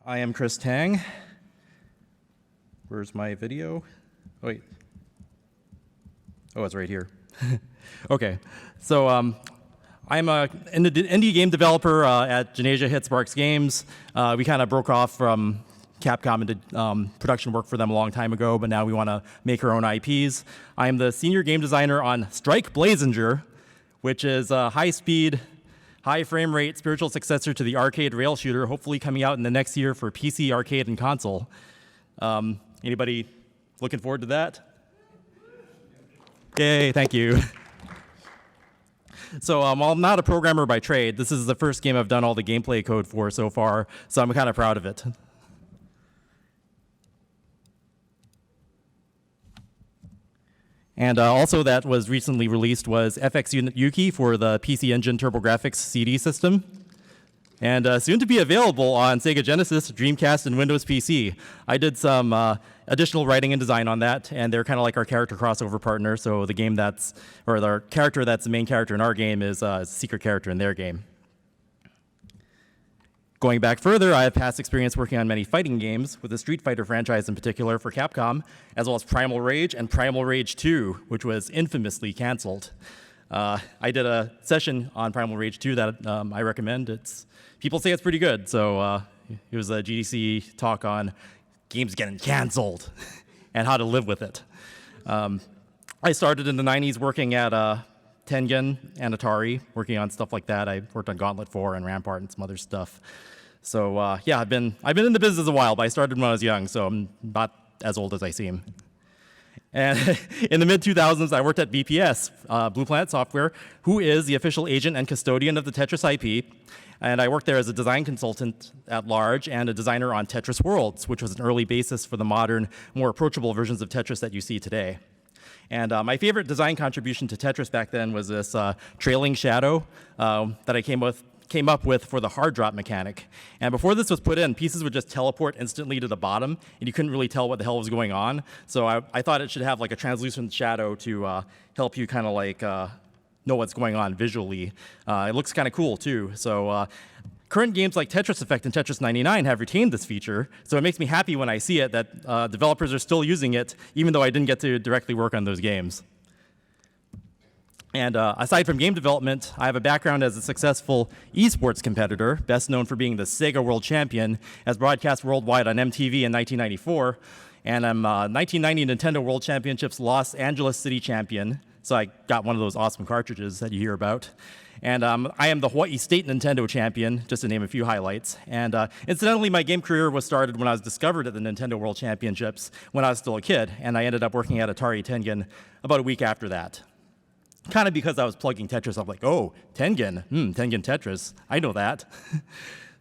I am Chris Tang. Where's my video? Oh, wait. Oh, it's right here. Okay. So I'm an indie game developer at Genesia Hit Sparks Games. We kind of broke off from Capcom and did production work for them a long time ago, but now we want to make our own IPs. I am the senior game designer on Strike Blazinger, which is a high-speed, high frame rate spiritual successor to the arcade rail shooter, hopefully coming out in the next year for PC, arcade, and console. Anybody looking forward to that? Yay, thank you. So I'm not a programmer by trade. This is the first game I've done all the gameplay code for so far, so I'm kind of proud of it. And also that was recently released was FX Unit Yuki for the PC Engine TurboGrafx CD system. And soon to be available on Sega Genesis, Dreamcast, and Windows PC. I did some additional writing and design on that, and they're kind of like our character crossover partner. So the game or the character that's the main character in our game is a secret character in their game. Going back further, I have past experience working on many fighting games, with the Street Fighter franchise in particular for Capcom, as well as Primal Rage and Primal Rage 2, which was infamously canceled. I did a session on Primal Rage 2 that I recommend. People say it's pretty good, so it was a GDC talk on games getting canceled and how to live with it. I started in the 90s working at Tengen and Atari, working on stuff like that. I worked on Gauntlet 4 and Rampart and some other stuff. So yeah, I've been in the business a while, but I started when I was young, so I'm not as old as I seem. And in the mid-2000s, I worked at BPS, Blue Planet Software, who is the official agent and custodian of the Tetris IP. And I worked there as a design consultant at large and a designer on Tetris Worlds, which was an early basis for the modern, more approachable versions of Tetris that you see today. And my favorite design contribution to Tetris back then was this trailing shadow that I came up with for the hard drop mechanic. And before this was put in, pieces would just teleport instantly to the bottom, and you couldn't really tell what the hell was going on. So I thought it should have like a translucent shadow to help you kind of like know what's going on visually. It looks kind of cool too. So current games like Tetris Effect and Tetris 99 have retained this feature, so it makes me happy when I see it that developers are still using it, even though I didn't get to directly work on those games. And aside from game development, I have a background as a successful esports competitor, best known for being the Sega World Champion, as broadcast worldwide on MTV in 1994. And I'm 1990 Nintendo World Championships Los Angeles City Champion, so I got one of those awesome cartridges that you hear about. And I am the Hawaii State Nintendo Champion, just to name a few highlights. And incidentally, my game career was started when I was discovered at the Nintendo World Championships when I was still a kid, and I ended up working at Atari Tengen about a week after that. Kind of because I was plugging Tetris, I'm like, oh, Tengen, Tengen Tetris, I know that.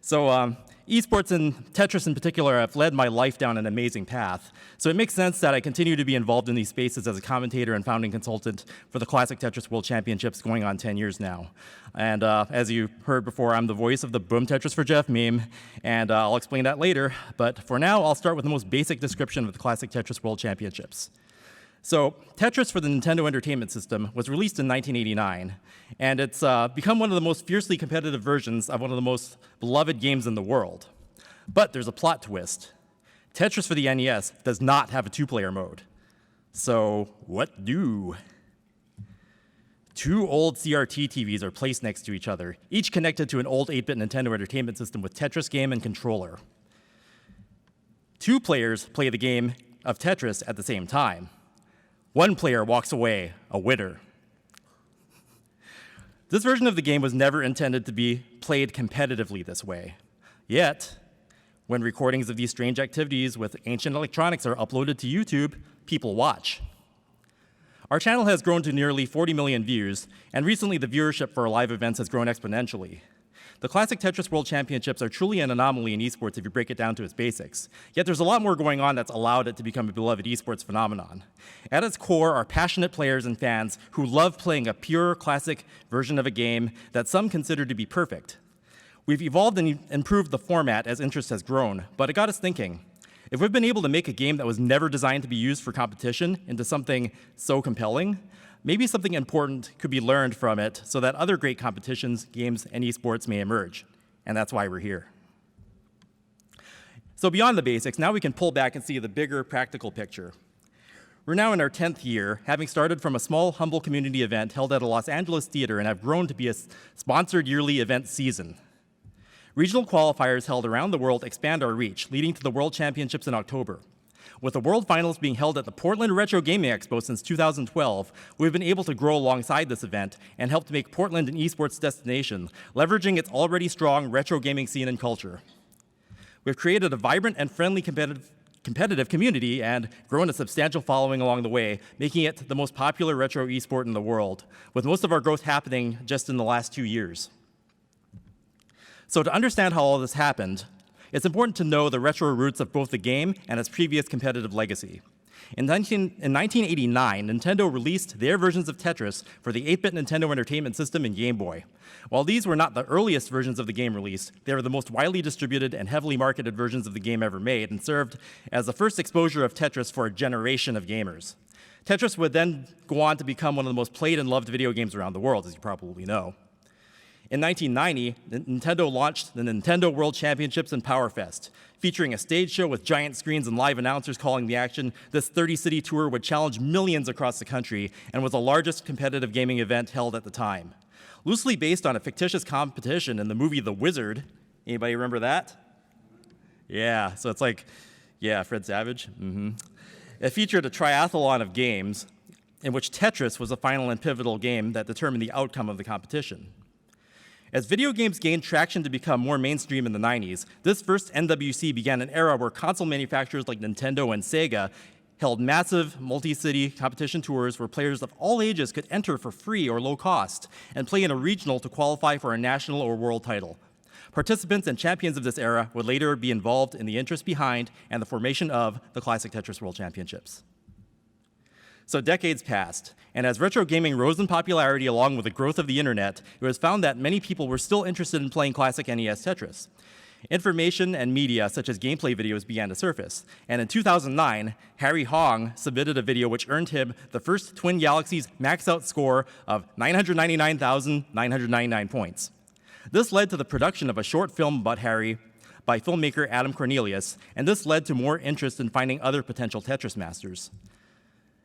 So esports and Tetris in particular have led my life down an amazing path. So it makes sense that I continue to be involved in these spaces as a commentator and founding consultant for the Classic Tetris World Championships going on 10 years now. And as you heard before, I'm the voice of the Boom Tetris for Jeff meme, and I'll explain that later. But for now, I'll start with the most basic description of the Classic Tetris World Championships. So Tetris for the Nintendo Entertainment System was released in 1989, and it's become one of the most fiercely competitive versions of one of the most beloved games in the world. But there's a plot twist. Tetris for the NES does not have a two-player mode. So what do? Two old CRT TVs are placed next to each other, each connected to an old 8-bit Nintendo Entertainment System with Tetris game and controller. Two players play the game of Tetris at the same time. One player walks away, a winner. This version of the game was never intended to be played competitively this way. Yet, when recordings of these strange activities with ancient electronics are uploaded to YouTube, people watch. Our channel has grown to nearly 40 million views, and recently the viewership for our live events has grown exponentially. The Classic Tetris World Championships are truly an anomaly in esports if you break it down to its basics. Yet there's a lot more going on that's allowed it to become a beloved esports phenomenon. At its core are passionate players and fans who love playing a pure, classic version of a game that some consider to be perfect. We've evolved and improved the format as interest has grown, but it got us thinking. If we've been able to make a game that was never designed to be used for competition into something so compelling, maybe something important could be learned from it so that other great competitions, games, and esports may emerge. And that's why we're here. So beyond the basics, now we can pull back and see the bigger practical picture. We're now in our 10th year, having started from a small, humble community event held at a Los Angeles theater and have grown to be a sponsored yearly event season. Regional qualifiers held around the world expand our reach, leading to the World Championships in October. With the World Finals being held at the Portland Retro Gaming Expo since 2012, we've been able to grow alongside this event and help to make Portland an esports destination, leveraging its already strong retro gaming scene and culture. We've created a vibrant and friendly competitive community and grown a substantial following along the way, making it the most popular retro esport in the world, with most of our growth happening just in the last 2 years. So to understand how all this happened, it's important to know the retro roots of both the game and its previous competitive legacy. In 1989, Nintendo released their versions of Tetris for the 8-bit Nintendo Entertainment System and Game Boy. While these were not the earliest versions of the game released, they were the most widely distributed and heavily marketed versions of the game ever made and served as the first exposure of Tetris for a generation of gamers. Tetris would then go on to become one of the most played and loved video games around the world, as you probably know. In 1990, Nintendo launched the Nintendo World Championships and Power Fest. Featuring a stage show with giant screens and live announcers calling the action, this 30-city tour would challenge millions across the country and was the largest competitive gaming event held at the time. Loosely based on a fictitious competition in the movie The Wizard. Anybody remember that? Yeah, so it's like, yeah, Fred Savage. It featured a triathlon of games in which Tetris was the final and pivotal game that determined the outcome of the competition. As video games gained traction to become more mainstream in the 90s, this first NWC began an era where console manufacturers like Nintendo and Sega held massive multi-city competition tours where players of all ages could enter for free or low cost and play in a regional to qualify for a national or world title. Participants and champions of this era would later be involved in the interest behind and the formation of the Classic Tetris World Championships. So decades passed, and as retro gaming rose in popularity along with the growth of the internet, it was found that many people were still interested in playing classic NES Tetris. Information and media such as gameplay videos began to surface, and in 2009, Harry Hong submitted a video which earned him the first Twin Galaxies max-out score of 999,999 points. This led to the production of a short film about Harry by filmmaker Adam Cornelius, and this led to more interest in finding other potential Tetris masters.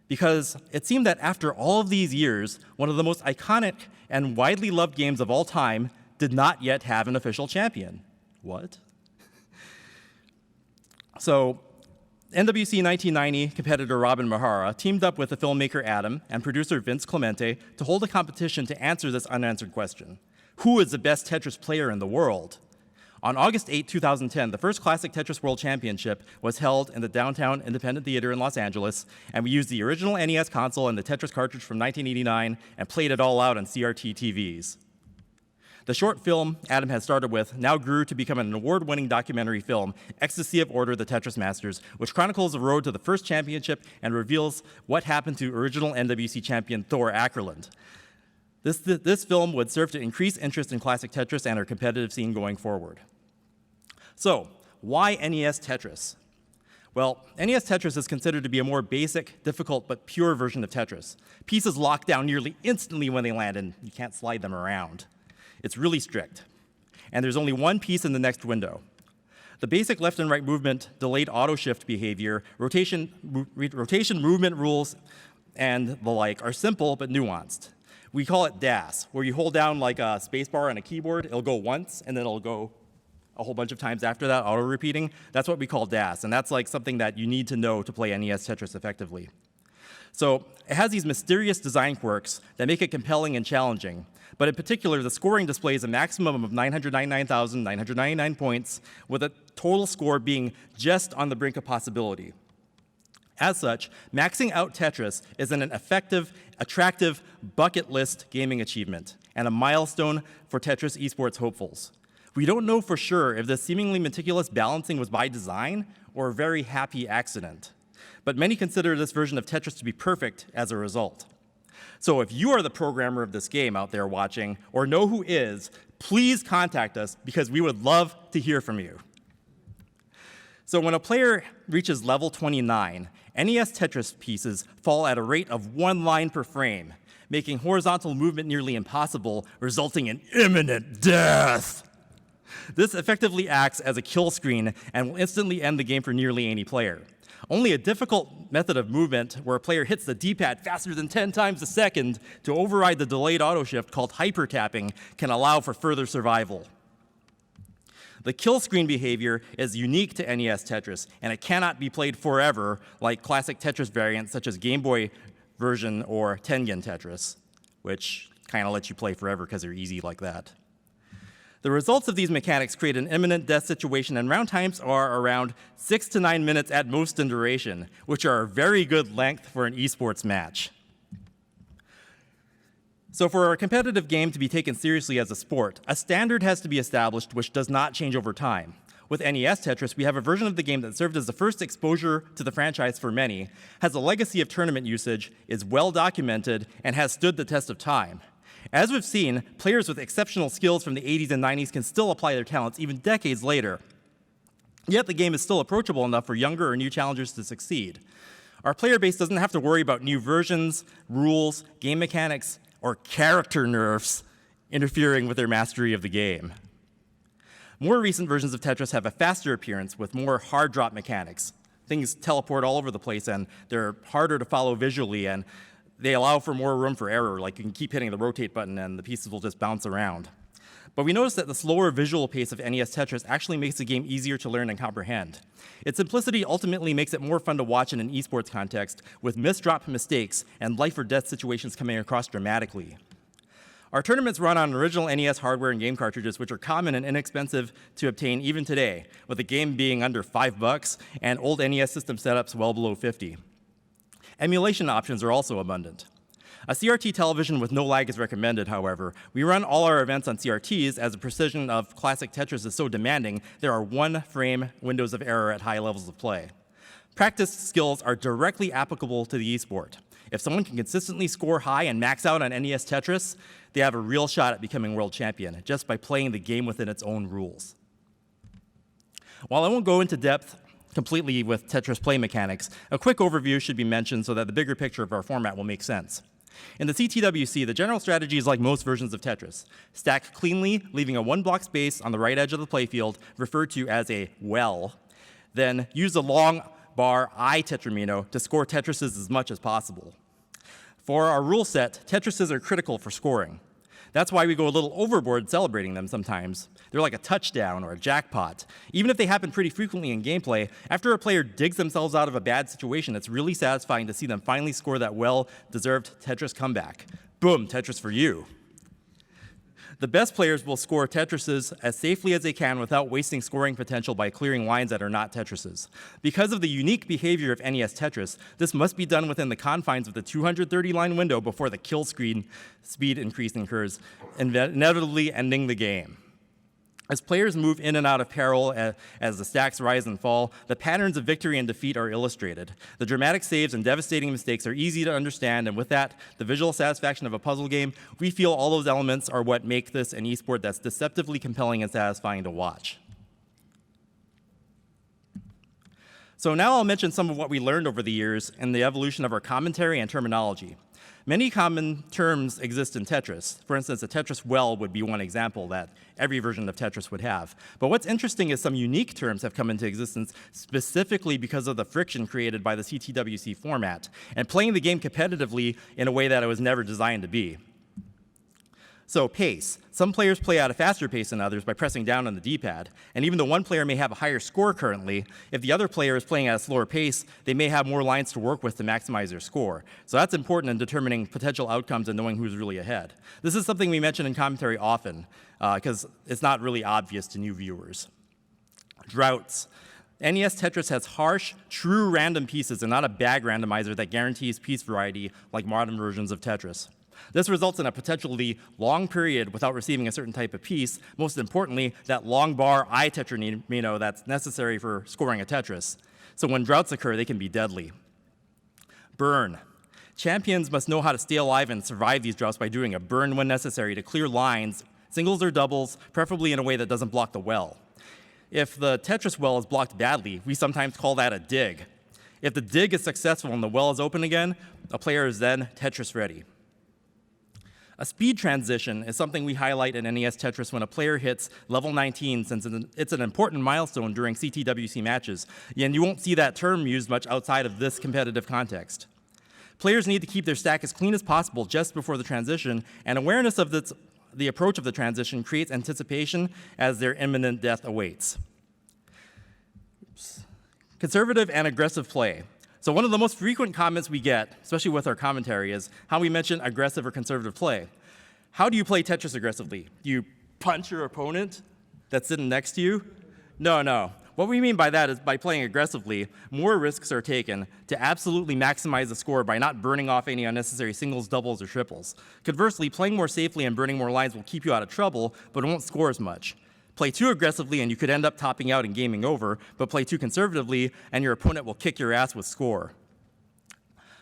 Because it seemed that after all of these years, one of the most iconic and widely loved games of all time did not yet have an official champion. What? So, NWC 1990 competitor Robin Mahara teamed up with the filmmaker Adam and producer Vince Clemente to hold a competition to answer this unanswered question. Who is the best Tetris player in the world? On August 8, 2010, the first Classic Tetris World Championship was held in the Downtown Independent Theater in Los Angeles, and we used the original NES console and the Tetris cartridge from 1989 and played it all out on CRT TVs. The short film Adam had started with now grew to become an award-winning documentary film, Ecstasy of Order, The Tetris Masters, which chronicles the road to the first championship and reveals what happened to original NWC champion Thor Ackerland. This film would serve to increase interest in classic Tetris and our competitive scene going forward. So, why NES Tetris? Well, NES Tetris is considered to be a more basic, difficult, but pure version of Tetris. Pieces lock down nearly instantly when they land, and you can't slide them around. It's really strict. And there's only one piece in the next window. The basic left and right movement, delayed auto-shift behavior, rotation movement rules, and the like are simple but nuanced. We call it DAS, where you hold down like a spacebar on a keyboard, it'll go once, and then it'll go a whole bunch of times after that, auto-repeating. That's what we call DAS, and that's like something that you need to know to play NES Tetris effectively. So it has these mysterious design quirks that make it compelling and challenging, but in particular, the scoring displays a maximum of 999,999 points, with a total score being just on the brink of possibility. As such, maxing out Tetris is an effective, attractive, bucket list gaming achievement, and a milestone for Tetris esports hopefuls. We don't know for sure if this seemingly meticulous balancing was by design or a very happy accident, but many consider this version of Tetris to be perfect as a result. So if you are the programmer of this game out there watching, or know who is, please contact us because we would love to hear from you. So when a player reaches level 29, NES Tetris pieces fall at a rate of 1 line per frame, making horizontal movement nearly impossible, resulting in imminent death. This effectively acts as a kill screen and will instantly end the game for nearly any player. Only a difficult method of movement where a player hits the D-pad faster than 10 times a second to override the delayed auto shift called hyper tapping can allow for further survival. The kill screen behavior is unique to NES Tetris, and it cannot be played forever like classic Tetris variants such as Game Boy version or Tengen Tetris, which kind of lets you play forever because they're easy like that. The results of these mechanics create an imminent death situation, and round times are around 6 to 9 minutes at most in duration, which are a very good length for an esports match. So for a competitive game to be taken seriously as a sport, a standard has to be established which does not change over time. With NES Tetris, we have a version of the game that served as the first exposure to the franchise for many, has a legacy of tournament usage, is well documented, and has stood the test of time. As we've seen, players with exceptional skills from the 80s and 90s can still apply their talents even decades later. Yet the game is still approachable enough for younger or new challengers to succeed. Our player base doesn't have to worry about new versions, rules, game mechanics, or character nerfs interfering with their mastery of the game. More recent versions of Tetris have a faster appearance with more hard drop mechanics. Things teleport all over the place and they're harder to follow visually, and they allow for more room for error, like you can keep hitting the rotate button and the pieces will just bounce around. But we noticed that the slower visual pace of NES Tetris actually makes the game easier to learn and comprehend. Its simplicity ultimately makes it more fun to watch in an esports context, with misdrop mistakes and life or death situations coming across dramatically. Our tournaments run on original NES hardware and game cartridges, which are common and inexpensive to obtain even today, with the game being under $5 and old NES system setups well below $50. Emulation options are also abundant. A CRT television with no lag is recommended, however. We run all our events on CRTs as the precision of classic Tetris is so demanding, there are one-frame windows of error at high levels of play. Practice skills are directly applicable to the esport. If someone can consistently score high and max out on NES Tetris, they have a real shot at becoming world champion just by playing the game within its own rules. While I won't go into depth completely with Tetris play mechanics, a quick overview should be mentioned so that the bigger picture of our format will make sense. In the CTWC, the general strategy is like most versions of Tetris. Stack cleanly, leaving a one-block space on the right edge of the playfield, referred to as a well. Then use the long bar I tetramino to score Tetrises as much as possible. For our rule set, Tetrises are critical for scoring. That's why we go a little overboard celebrating them sometimes. They're like a touchdown or a jackpot. Even if they happen pretty frequently in gameplay, after a player digs themselves out of a bad situation, it's really satisfying to see them finally score that well-deserved Tetris comeback. Boom, Tetris for you. The best players will score Tetrises as safely as they can without wasting scoring potential by clearing lines that are not Tetrises. Because of the unique behavior of NES Tetris, this must be done within the confines of the 230-line window before the kill screen speed increase occurs, inevitably ending the game. As players move in and out of peril as the stacks rise and fall, the patterns of victory and defeat are illustrated. The dramatic saves and devastating mistakes are easy to understand, and with that, the visual satisfaction of a puzzle game, we feel all those elements are what make this an esport that's deceptively compelling and satisfying to watch. So now I'll mention some of what we learned over the years in the evolution of our commentary and terminology. Many common terms exist in Tetris. For instance, a Tetris well would be one example that every version of Tetris would have. But what's interesting is some unique terms have come into existence specifically because of the friction created by the CTWC format and playing the game competitively in a way that it was never designed to be. So pace. Some players play at a faster pace than others by pressing down on the D-pad, and even though one player may have a higher score currently, if the other player is playing at a slower pace, they may have more lines to work with to maximize their score. So that's important in determining potential outcomes and knowing who's really ahead. This is something we mention in commentary often, because it's not really obvious to new viewers. Droughts. NES Tetris has harsh, true random pieces and not a bag randomizer that guarantees piece variety like modern versions of Tetris. This results in a potentially long period without receiving a certain type of piece, most importantly, that long bar I tetramino that's necessary for scoring a Tetris. So when droughts occur, they can be deadly. Burn. Champions must know how to stay alive and survive these droughts by doing a burn when necessary to clear lines, singles or doubles, preferably in a way that doesn't block the well. If the Tetris well is blocked badly, we sometimes call that a dig. If the dig is successful and the well is open again, a player is then Tetris ready. A speed transition is something we highlight in NES Tetris when a player hits level 19, since it's an important milestone during CTWC matches, and you won't see that term used much outside of this competitive context. Players need to keep their stack as clean as possible just before the transition, and awareness of the approach of the transition creates anticipation as their imminent death awaits. Oops. Conservative and aggressive play. So one of the most frequent comments we get, especially with our commentary, is how we mention aggressive or conservative play. How do you play Tetris aggressively? Do you punch your opponent that's sitting next to you? No. What we mean by that is by playing aggressively, more risks are taken to absolutely maximize the score by not burning off any unnecessary singles, doubles, or triples. Conversely, playing more safely and burning more lines will keep you out of trouble, but it won't score as much. Play too aggressively and you could end up topping out and gaming over, but play too conservatively and your opponent will kick your ass with score.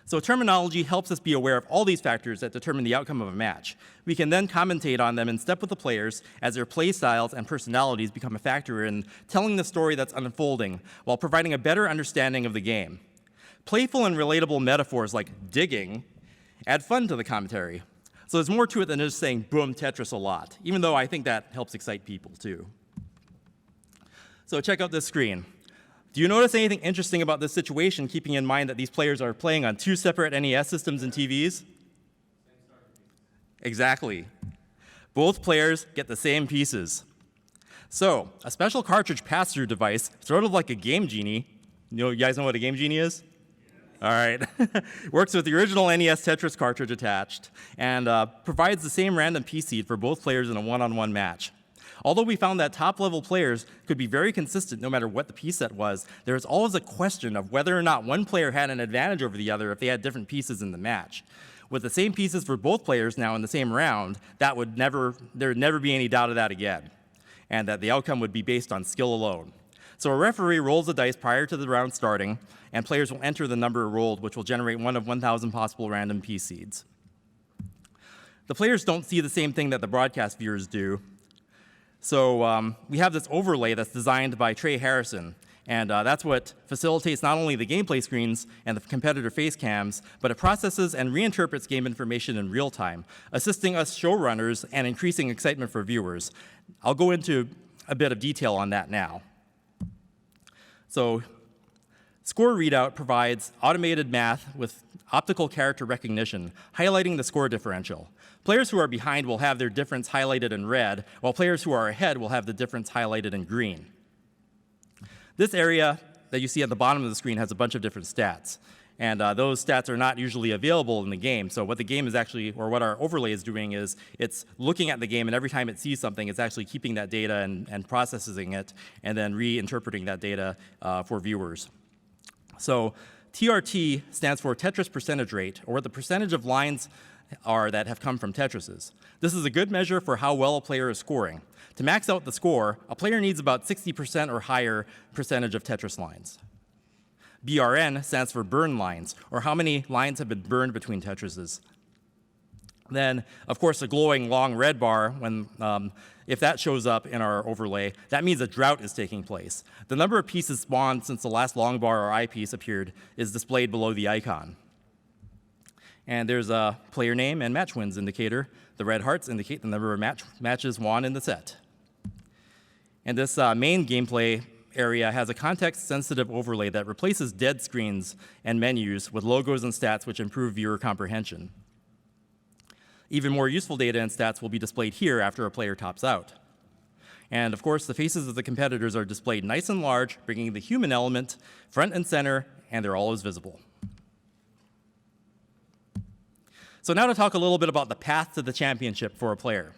So terminology helps us be aware of all these factors that determine the outcome of a match. We can then commentate on them in step with the players as their play styles and personalities become a factor in telling the story that's unfolding while providing a better understanding of the game. Playful and relatable metaphors like digging add fun to the commentary. So there's more to it than just saying boom Tetris a lot, even though I think that helps excite people too. So check out this screen. Do you notice anything interesting about this situation, keeping in mind that these players are playing on two separate NES systems and TVs? Exactly. Both players get the same pieces. So a special cartridge pass-through device, sort of like a Game Genie. You guys know what a Game Genie is? All right. Works with the original NES Tetris cartridge attached and provides the same random piece seed for both players in a one-on-one match. Although we found that top-level players could be very consistent no matter what the piece set was, there is always a question of whether or not one player had an advantage over the other if they had different pieces in the match. With the same pieces for both players now in the same round, there would never be any doubt of that again, and that the outcome would be based on skill alone. So a referee rolls the dice prior to the round starting, and players will enter the number rolled, which will generate one of 1,000 possible random piece seeds. The players don't see the same thing that the broadcast viewers do. So we have this overlay that's designed by Trey Harrison, and that's what facilitates not only the gameplay screens and the competitor face cams, but it processes and reinterprets game information in real time, assisting us showrunners and increasing excitement for viewers. I'll go into a bit of detail on that now. So score readout provides automated math with optical character recognition, highlighting the score differential. Players who are behind will have their difference highlighted in red, while players who are ahead will have the difference highlighted in green. This area that you see at the bottom of the screen has a bunch of different stats, and those stats are not usually available in the game. So what the game is actually, or what our overlay is doing, is it's looking at the game, and every time it sees something, it's actually keeping that data and processing it, and then reinterpreting that data for viewers. So TRT stands for Tetris percentage rate, or the percentage of lines are that have come from Tetrises. This is a good measure for how well a player is scoring. To max out the score, a player needs about 60% or higher percentage of Tetris lines. BRN stands for burn lines, or how many lines have been burned between Tetrises. Then, of course, the glowing long red bar, if that shows up in our overlay, that means a drought is taking place. The number of pieces spawned since the last long bar or eyepiece appeared is displayed below the icon. And there's a player name and match wins indicator. The red hearts indicate the number of matches won in the set. And this main gameplay area has a context-sensitive overlay that replaces dead screens and menus with logos and stats which improve viewer comprehension. Even more useful data and stats will be displayed here after a player tops out. And of course, the faces of the competitors are displayed nice and large, bringing the human element front and center, and they're always visible. So now to talk a little bit about the path to the championship for a player.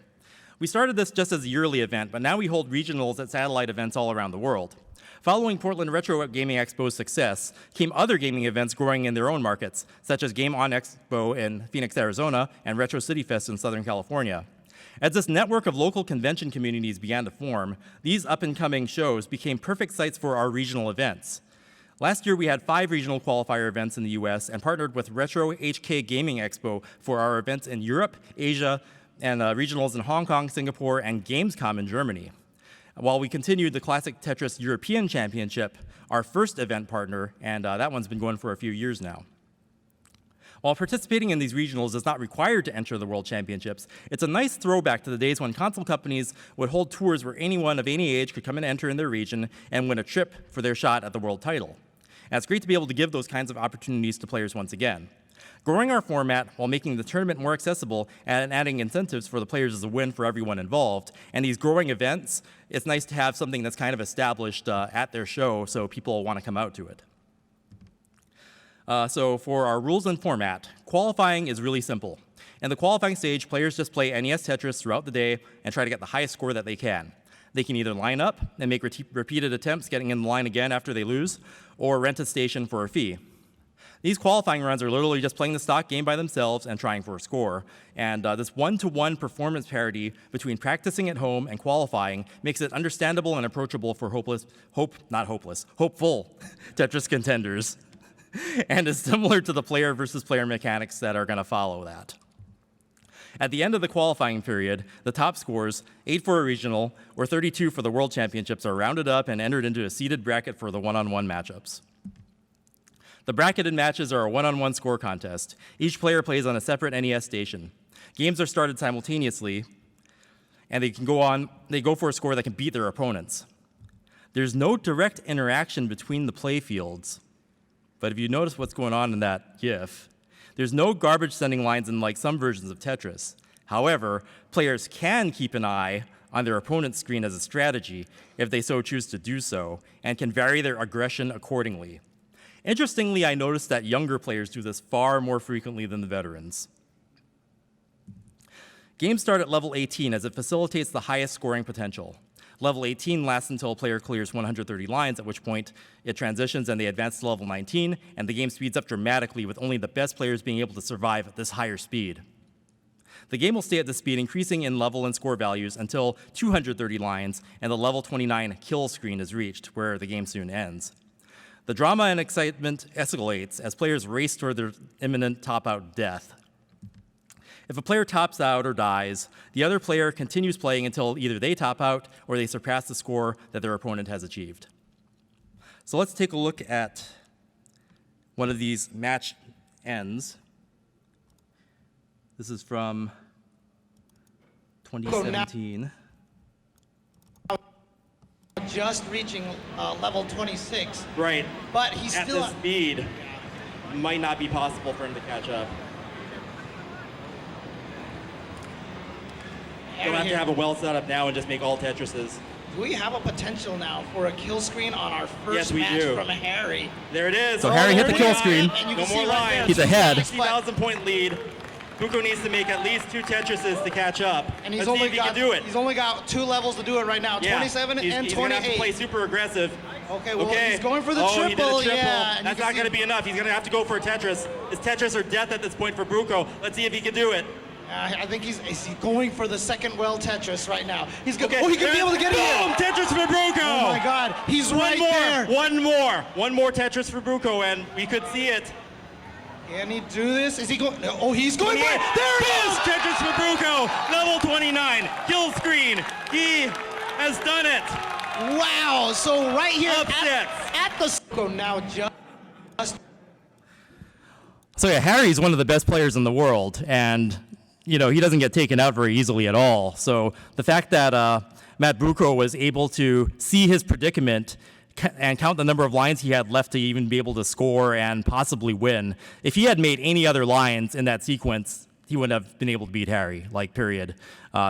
We started this just as a yearly event, but now we hold regionals at satellite events all around the world. Following Portland Retro Gaming Expo's success came other gaming events growing in their own markets, such as Game On Expo in Phoenix, Arizona, and Retro City Fest in Southern California. As this network of local convention communities began to form, these up-and-coming shows became perfect sites for our regional events. Last year, we had 5 regional qualifier events in the US and partnered with Retro HK Gaming Expo for our events in Europe, Asia, and regionals in Hong Kong, Singapore, and Gamescom in Germany. While we continued the Classic Tetris European Championship, our first event partner, and that one's been going for a few years now. While participating in these regionals is not required to enter the World Championships, it's a nice throwback to the days when console companies would hold tours where anyone of any age could come and enter in their region and win a trip for their shot at the world title. And it's great to be able to give those kinds of opportunities to players once again. Growing our format while making the tournament more accessible and adding incentives for the players is a win for everyone involved. And these growing events, it's nice to have something that's kind of established at their show so people want to come out to it. So for our rules and format, qualifying is really simple. In the qualifying stage, players just play NES Tetris throughout the day and try to get the highest score that they can. They can either line up and make repeated attempts getting in the line again after they lose, or rent a station for a fee. These qualifying runs are literally just playing the stock game by themselves and trying for a score. And this one-to-one performance parity between practicing at home and qualifying makes it understandable and approachable for hopeful Tetris contenders, and is similar to the player versus player mechanics that are going to follow that. At the end of the qualifying period, the top scores, 8 for a regional or 32 for the World Championships, are rounded up and entered into a seeded bracket for the one-on-one matchups. The bracketed matches are a one-on-one score contest. Each player plays on a separate NES station. Games are started simultaneously, and they go for a score that can beat their opponents. There's no direct interaction between the play fields, but if you notice what's going on in that GIF, there's no garbage sending lines in like some versions of Tetris. However, players can keep an eye on their opponent's screen as a strategy if they so choose to do so, and can vary their aggression accordingly. Interestingly, I noticed that younger players do this far more frequently than the veterans. Games start at level 18 as it facilitates the highest scoring potential. Level 18 lasts until a player clears 130 lines, at which point it transitions and they advance to level 19, and the game speeds up dramatically with only the best players being able to survive at this higher speed. The game will stay at this speed, increasing in level and score values until 230 lines and the level 29 kill screen is reached, where the game soon ends. The drama and excitement escalates as players race toward their imminent top-out death. If a player tops out or dies, the other player continues playing until either they top out or they surpass the score that their opponent has achieved. So let's take a look at one of these match ends. This is from 2017. Just reaching level 26. Right. But he's at still this speed, might not be possible for him to catch up. You'll have to have a well set up now and just make all Tetrises. Do we have a potential now for a kill screen on our first match from Harry? There it is. So Harry hit the kill screen. No more lines. He's ahead. 60,000 point lead. Buko needs to make at least 2 Tetrises to catch up. And he's Let's see if he can do it. He's only got 2 levels to do it right now, 27 and 28. He's going to have to play super aggressive. Okay, well, he's going for the triple. He did a triple. Yeah, that's not going to be enough. He's going to have to go for a Tetris. It's Tetris or death at this point for Buko. Let's see if he can do it. I think he's going for the second well Tetris right now. He's going. Oh, he could be able to get it in. Boom! Tetris for Buko. Oh my God, he's right there. One more Tetris for Buko, and we could see it. Can he do this? Is he going? Oh, he's going for it. There it is! Tetris for Buko, level 29, kill screen. He has done it. Wow! So right here at the now just. So yeah, Harry's one of the best players in the world, and he doesn't get taken out very easily at all. So the fact that Matt Buko was able to see his predicament and count the number of lines he had left to even be able to score and possibly win. If he had made any other lines in that sequence, he wouldn't have been able to beat Harry, period.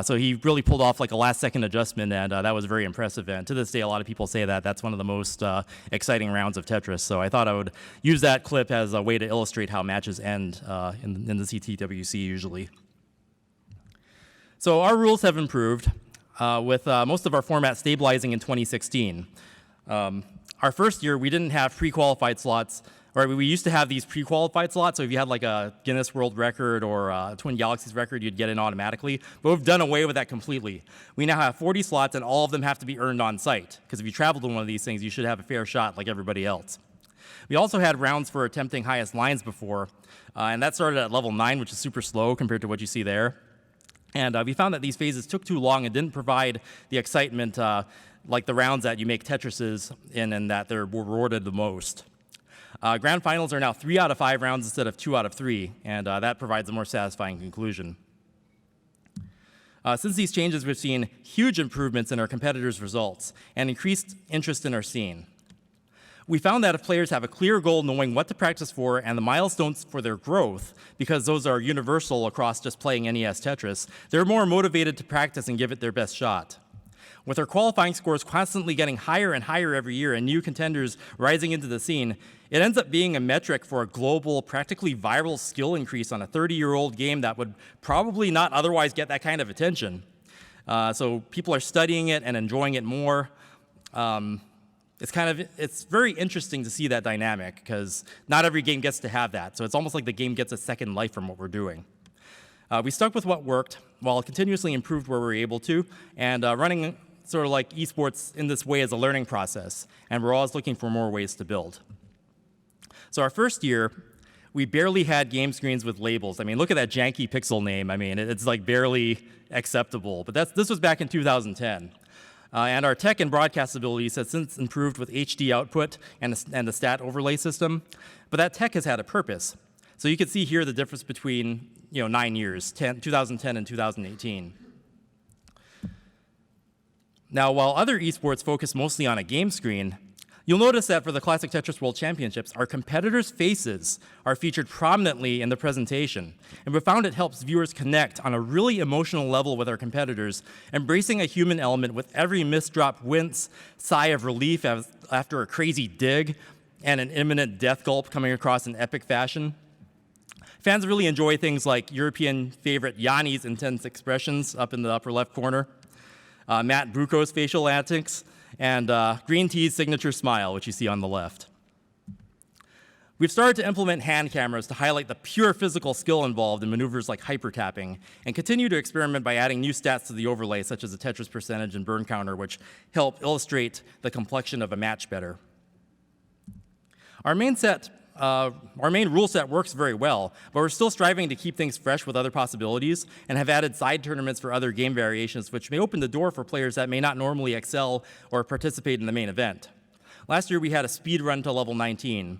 So he really pulled off a last-second adjustment, and that was very impressive. And to this day, a lot of people say that that's one of the most exciting rounds of Tetris. So I thought I would use that clip as a way to illustrate how matches end in the CTWC usually. So our rules have improved, with most of our format stabilizing in 2016. Our first year, we didn't have pre-qualified slots, or we used to have these pre-qualified slots, so if you had a Guinness World Record or a Twin Galaxies record, you'd get in automatically, but we've done away with that completely. We now have 40 slots, and all of them have to be earned on site, because if you travel to one of these things, you should have a fair shot like everybody else. We also had rounds for attempting highest lines before, and that started at level 9, which is super slow compared to what you see there. And we found that these phases took too long and didn't provide the excitement like the rounds that you make Tetrises in and that they're rewarded the most. Grand finals are now 3 out of 5 rounds instead of 2 out of 3, and that provides a more satisfying conclusion. Since these changes, we've seen huge improvements in our competitors' results and increased interest in our scene. We found that if players have a clear goal knowing what to practice for and the milestones for their growth, because those are universal across just playing NES Tetris, they're more motivated to practice and give it their best shot. With our qualifying scores constantly getting higher and higher every year and new contenders rising into the scene, it ends up being a metric for a global, practically viral skill increase on a 30-year-old game that would probably not otherwise get that kind of attention. So people are studying it and enjoying it more. It's very interesting to see that dynamic because not every game gets to have that. So it's almost like the game gets a second life from what we're doing. We stuck with what worked while continuously improved where we were able to, and running sort of like esports in this way as a learning process. And we're always looking for more ways to build. So our first year, we barely had game screens with labels. I mean, look at that janky pixel name. I mean, it's like barely acceptable. But this was back in 2010. And our tech and broadcast abilities have since improved with HD output and the stat overlay system. But that tech has had a purpose. So you can see here the difference between 9 years, 2010 and 2018. Now, while other esports focus mostly on a game screen, you'll notice that for the Classic Tetris World Championships, our competitors' faces are featured prominently in the presentation. And we found it helps viewers connect on a really emotional level with our competitors, embracing a human element with every misdrop wince, sigh of relief after a crazy dig, and an imminent death gulp coming across in epic fashion. Fans really enjoy things like European favorite Yanni's intense expressions up in the upper left corner, Matt Bucco's facial antics, and Green Tea's signature smile, which you see on the left. We've started to implement hand cameras to highlight the pure physical skill involved in maneuvers like hyper-tapping, and continue to experiment by adding new stats to the overlay, such as the Tetris percentage and burn counter, which help illustrate the complexion of a match better. Our main rule set works very well, but we're still striving to keep things fresh with other possibilities and have added side tournaments for other game variations, which may open the door for players that may not normally excel or participate in the main event. Last year, we had a speed run to level 19,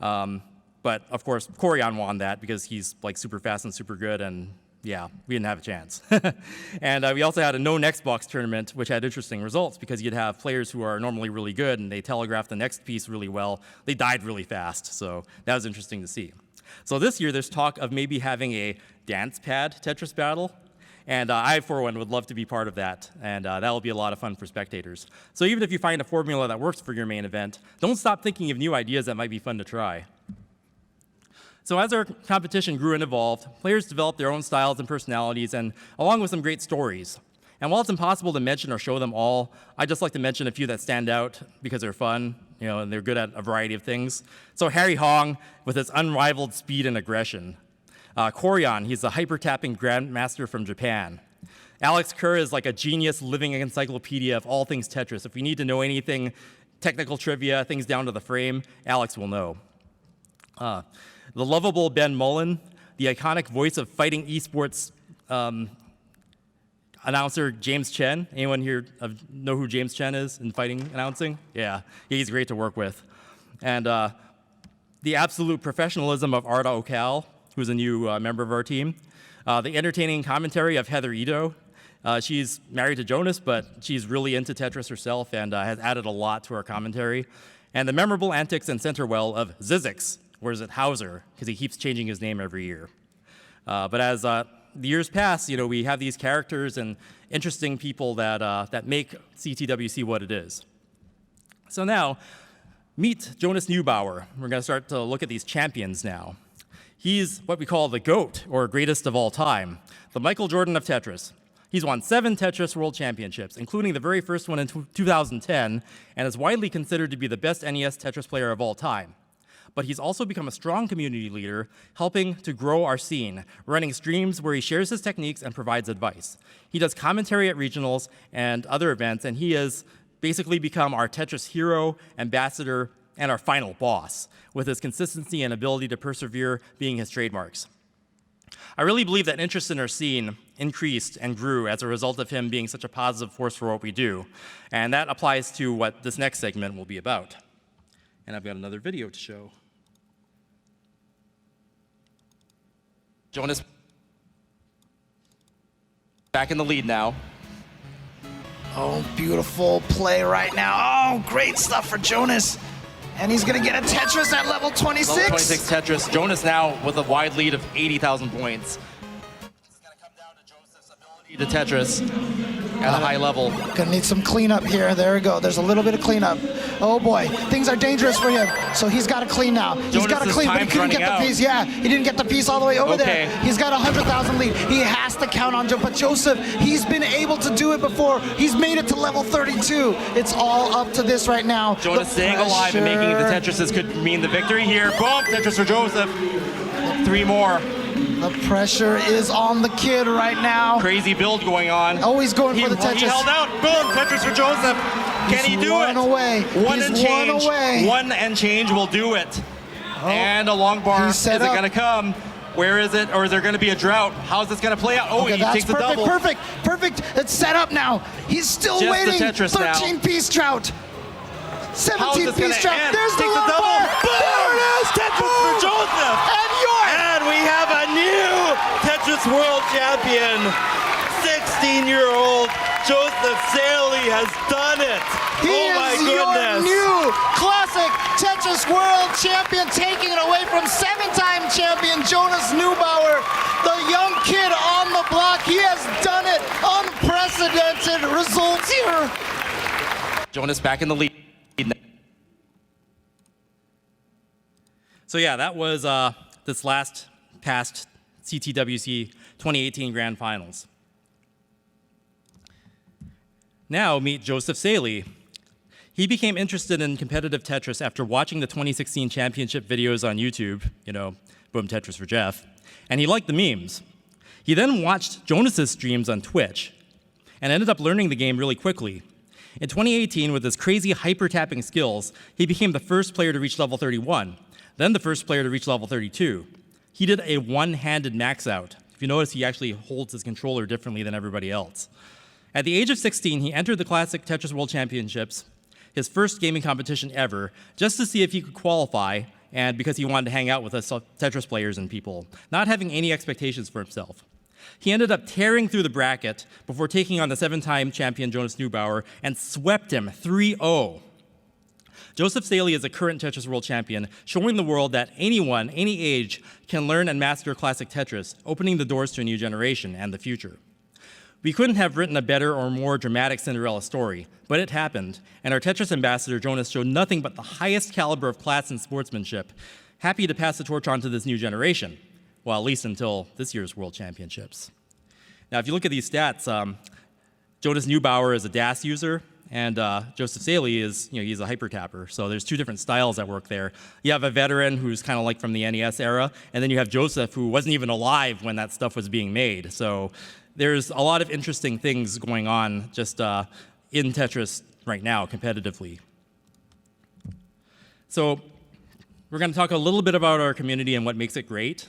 but of course, Corian won that because he's like super fast and super good, and yeah, we didn't have a chance. And we also had a no next box tournament, which had interesting results because you'd have players who are normally really good and they telegraphed the next piece really well. They died really fast, so that was interesting to see. So this year, there's talk of maybe having a dance pad Tetris battle. And I, for one, would love to be part of that, and that will be a lot of fun for spectators. So even if you find a formula that works for your main event, don't stop thinking of new ideas that might be fun to try. So as our competition grew and evolved, players developed their own styles and personalities, and along with some great stories. And while it's impossible to mention or show them all, I'd just like to mention a few that stand out because they're fun, and they're good at a variety of things. So Harry Hong, with his unrivaled speed and aggression. Corian, he's a hyper-tapping grandmaster from Japan. Alex Kerr is like a genius living encyclopedia of all things Tetris. If we need to know anything, technical trivia, things down to the frame, Alex will know. The lovable Ben Mullen, the iconic voice of fighting esports announcer James Chen. Anyone here know who James Chen is in fighting announcing? Yeah, he's great to work with. And the absolute professionalism of Arda Okal, who's a new member of our team. The entertaining commentary of Heather Ito. She's married to Jonas, but she's really into Tetris herself and has added a lot to our commentary. And the memorable antics and center well of Zizix, or is it Hauser, because he keeps changing his name every year. But as the years pass, we have these characters and interesting people that make CTWC what it is. So now, meet Jonas Neubauer. We're going to start to look at these champions now. He's what we call the GOAT, or greatest of all time, the Michael Jordan of Tetris. He's won 7 Tetris World Championships, including the very first one in 2010, and is widely considered to be the best NES Tetris player of all time. But he's also become a strong community leader, helping to grow our scene, running streams where he shares his techniques and provides advice. He does commentary at regionals and other events, and he has basically become our Tetris hero, ambassador, and our final boss, with his consistency and ability to persevere being his trademarks. I really believe that interest in our scene increased and grew as a result of him being such a positive force for what we do, and that applies to what this next segment will be about. And I've got another video to show. Jonas back in the lead now. Oh, beautiful play right now. Oh, great stuff for Jonas. And he's going to get a Tetris at level 26. Level 26 Tetris. Jonas now with a wide lead of 80,000 points. This is going to come down to Joseph's ability to Tetris at a high level. Gonna need some cleanup here. There we go. There's a little bit of cleanup. Oh boy, things are dangerous for him. So he's got to clean now. He's got to clean, but he couldn't get the piece. Yeah, he didn't get the piece all the way over there. He's got 100,000 lead. He has to count on Joe. But Joseph, he's been able to do it before. He's made it to level 32. It's all up to this right now. Jonas staying alive and making the Tetrises could mean the victory here. Boom, Tetris for Joseph. 3 more. The pressure is on the kid right now. Crazy build going on. Always going for the Tetris. He held out. Boom, Tetris for Joseph. Can he do it? Away. One and change. One and change will do it. Oh. And a long bar. Is it going to come? Where is it? Or is there going to be a drought? How's this going to play out? Oh, he takes the double. Perfect. It's set up now. He's still just waiting. 13-piece drought. 17-piece drought. There's the long bar. There it is. Tetris for Joseph. And we have a new Tetris World Champion. 16-year-old Joseph Saley has done it. He is your new classic Tetris World Champion, taking it away from 7-time champion Jonas Neubauer, the young kid on the block. He has done it. Unprecedented results here. Jonas back in the lead. So yeah, that was this past CTWC 2018 Grand Finals. Now meet Joseph Saley. He became interested in competitive Tetris after watching the 2016 championship videos on YouTube, boom, Tetris for Jeff, and he liked the memes. He then watched Jonas's streams on Twitch and ended up learning the game really quickly. In 2018, with his crazy hyper-tapping skills, he became the first player to reach level 31, then the first player to reach level 32. He did a one-handed max out. If you notice, he actually holds his controller differently than everybody else. At the age of 16, he entered the Classic Tetris World Championships, his first gaming competition ever, just to see if he could qualify, and because he wanted to hang out with us Tetris players and people, not having any expectations for himself. He ended up tearing through the bracket before taking on the 7-time champion Jonas Neubauer and swept him 3-0. Joseph Saley is a current Tetris World Champion, showing the world that anyone, any age, can learn and master classic Tetris, opening the doors to a new generation and the future. We couldn't have written a better or more dramatic Cinderella story, but it happened, and our Tetris ambassador, Jonas, showed nothing but the highest caliber of class and sportsmanship, happy to pass the torch on to this new generation, well, at least until this year's World Championships. Now, if you look at these stats, Jonas Neubauer is a DAS user, and Joseph Saley is, he's a hyper tapper. So there's 2 different styles at work there. You have a veteran who's kind of like from the NES era, and then you have Joseph, who wasn't even alive when that stuff was being made. So there's a lot of interesting things going on just in Tetris right now, competitively. So we're going to talk a little bit about our community and what makes it great.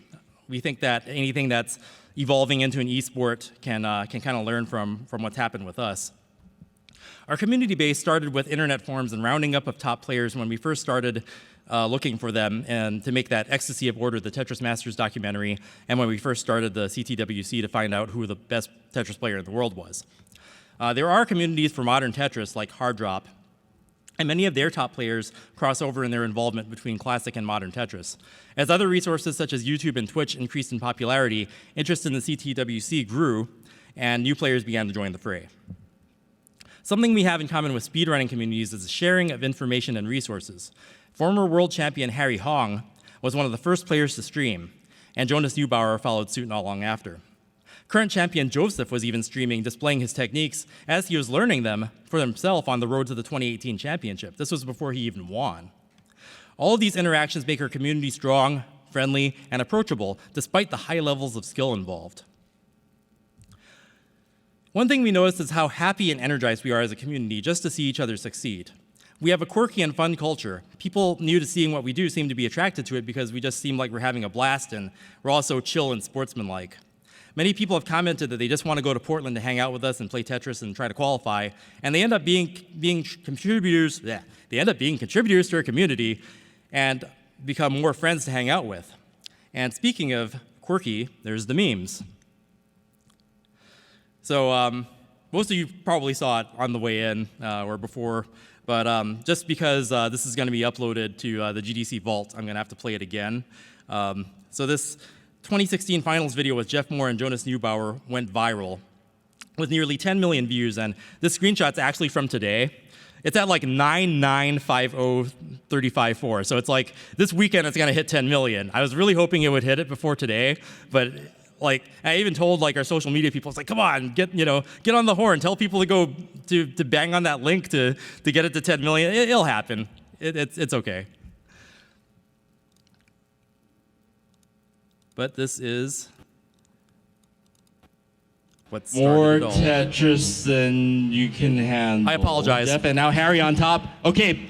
We think that anything that's evolving into an esport can kind of learn from what's happened with us. Our community base started with internet forums and rounding up of top players when we first started looking for them and to make that Ecstasy of Order, the Tetris Masters documentary, and when we first started the CTWC to find out who the best Tetris player in the world was. There are communities for modern Tetris like Hard Drop, and many of their top players cross over in their involvement between classic and modern Tetris. As other resources such as YouTube and Twitch increased in popularity, interest in the CTWC grew, and new players began to join the fray. Something we have in common with speedrunning communities is the sharing of information and resources. Former world champion Harry Hong was one of the first players to stream, and Jonas Neubauer followed suit not long after. Current champion Joseph was even streaming, displaying his techniques as he was learning them for himself on the road to the 2018 championship. This was before he even won. All of these interactions make our community strong, friendly, and approachable, despite the high levels of skill involved. One thing we noticed is how happy and energized we are as a community just to see each other succeed. We have a quirky and fun culture. People new to seeing what we do seem to be attracted to it because we just seem like we're having a blast and we're also chill and sportsmanlike. Many people have commented that they just want to go to Portland to hang out with us and play Tetris and try to qualify, and they end up being contributors. Yeah, they end up being contributors to our community and become more friends to hang out with. And speaking of quirky, there's the memes. So most of you probably saw it on the way in or before, but just because this is going to be uploaded to the GDC Vault, I'm going to have to play it again. So this 2016 finals video with Jeff Moore and Jonas Neubauer went viral with nearly 10 million views, and this screenshot's actually from today. It's at like 9,950,354. So it's like this weekend it's gonna hit 10 million. I was really hoping it would hit it before today, but like I even told like our social media people, it's like, come on, get on the horn, tell people to go to bang on that link to get it to 10 million. It'll happen. It's okay. But this is what started more it all. Tetris than you can handle. I apologize. Jeff, and now Harry on top. Okay.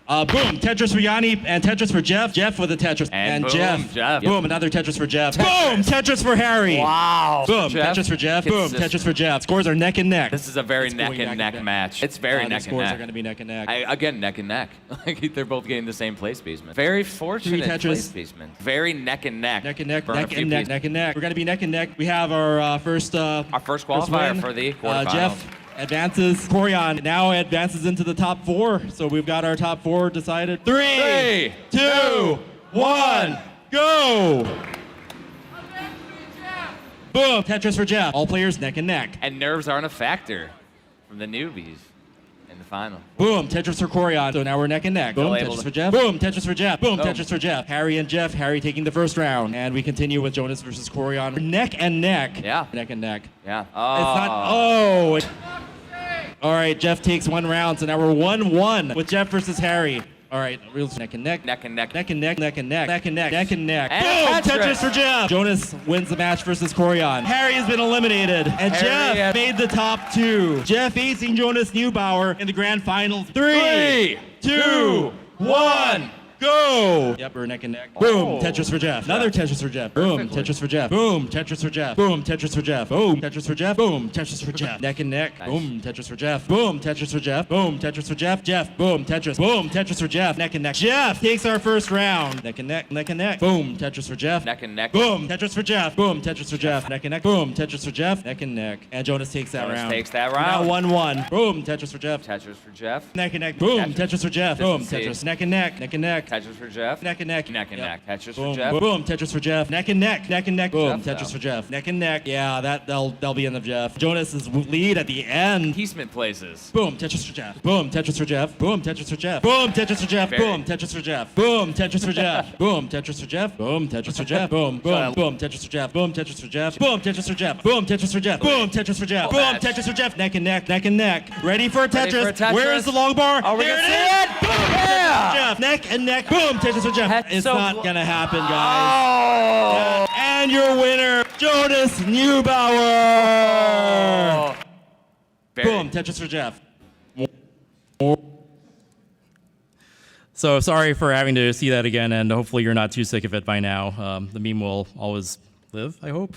Boom, Tetris for Yanni and Tetris for Jeff. Jeff with a Tetris. And boom, Jeff. Yep. Boom, another Tetris for Jeff. Boom, Tetris for Harry. Wow. Boom, Jeff. Tetris for Jeff. Boom, Tetris for Jeff. Scores are neck and neck. This is a very neck and neck match. It's very neck and scores neck. are going to be neck and neck. Again, neck and neck. Like they're both getting the same placement. Very fortunate placement. Very neck and neck. Neck and neck, Burn a neck few and neck, pieces. neck and neck. We're going to be neck and neck. We have our first qualifier win. for the quarterfinals. Jeff advances. Corian now advances into the top 4. So we've got our top 4 decided. 3, 2, 1, go! Boom, Tetris for Jeff. All players neck and neck. And nerves aren't a factor from the newbies in the final. Boom, Tetris for Corian. So now we're neck and neck. Boom, able Tetris to- for Jeff. Boom, Tetris for Jeff. Boom, Boom. Tetris for Jeff. Harry and Jeff. Harry taking the first round. And we continue with Jonas versus Corian. Neck and neck. Yeah. Neck and neck. Yeah. It's not. Oh. All right, Jeff takes 1 round. So now we're 1-1 with Jeff versus Harry. All right, real neck and neck. Neck and neck. Neck and neck, neck and neck, neck and neck, neck and neck. And Boom! Tetris. Tetris for Jeff. Jonas wins the match versus Corian. Harry has been eliminated, and Harry Jeff made the top 2. Jeff facing Jonas Neubauer in the grand finals. 3, 2, 1. Go! Yep, we're neck and neck. Boom, Tetris for Jeff. Another Tetris for Jeff. Boom, Tetris for Jeff. Boom, Tetris for Jeff. Boom, Tetris for Jeff. Boom, Tetris for Jeff. Boom, Tetris for Jeff. Neck and neck. Nice. Boom, Tetris for Jeff. Boom, Tetris for Jeff. Boom, Tetris for Jeff. Jeff. Boom, Tetris. Boom, Tetris for Jeff. Neck and neck. Jeff takes our first round. Neck and neck. Neck and neck. Boom, Tetris for Jeff. Neck and neck. Boom, Tetris for Jeff. Boom, Tetris for Jeff. Neck and neck. Boom, Tetris for Jeff. Neck and neck. And Jonas takes that Jonas round. takes that Now round. 1-1. Boom, Tetris for Jeff. Tetris for Jeff. Neck and neck. Boom, Tetris. Tetris for Jeff. Just to Boom, see. Tetris. Neck and neck. Neck and neck. Tetris for Jeff. Neck and neck. Neck and Yep. neck. Tetris Boom, for Jeff. boom, Tetris for Jeff. Neck and neck, neck and neck. Boom, Jeff, Tetris though. for Jeff. Neck and neck. Yeah, that'll be in of Jeff. Jonas's lead at the end. Pieceman places. Boom, Tetris for Jeff. Boom, Tetris for Jeff. Boom, Tetris for Jeff. Boom, Tetris for Jeff. Very. Boom, Tetris for Jeff. Boom, Tetris for Jeff. Boom, Tetris for Jeff. Boom, Tetris for Jeff. Boom, boom, boom, Tetris for Jeff. Boom, Tetris for Jeff. Boom, Tetris for Jeff. Boom, Tetris for Jeff. Boom, Tetris for Jeff. Boom, match. Tetris for Jeff. Neck and neck, neck and neck. Ready for a Ready Tetris. for a Tetris. Where is the long bar? Are we there gonna it see is. it? Boom, Yeah. Tetris for Jeff. Neck and neck. Boom, Tetris for Jeff. That's It's so not clo- gonna happen, guys. Oh. And your winner, Jonas Neubauer. Very. Boom, Tetris for Jeff. So sorry for having to see that again, and hopefully you're not too sick of it by now. The meme will always live, I hope.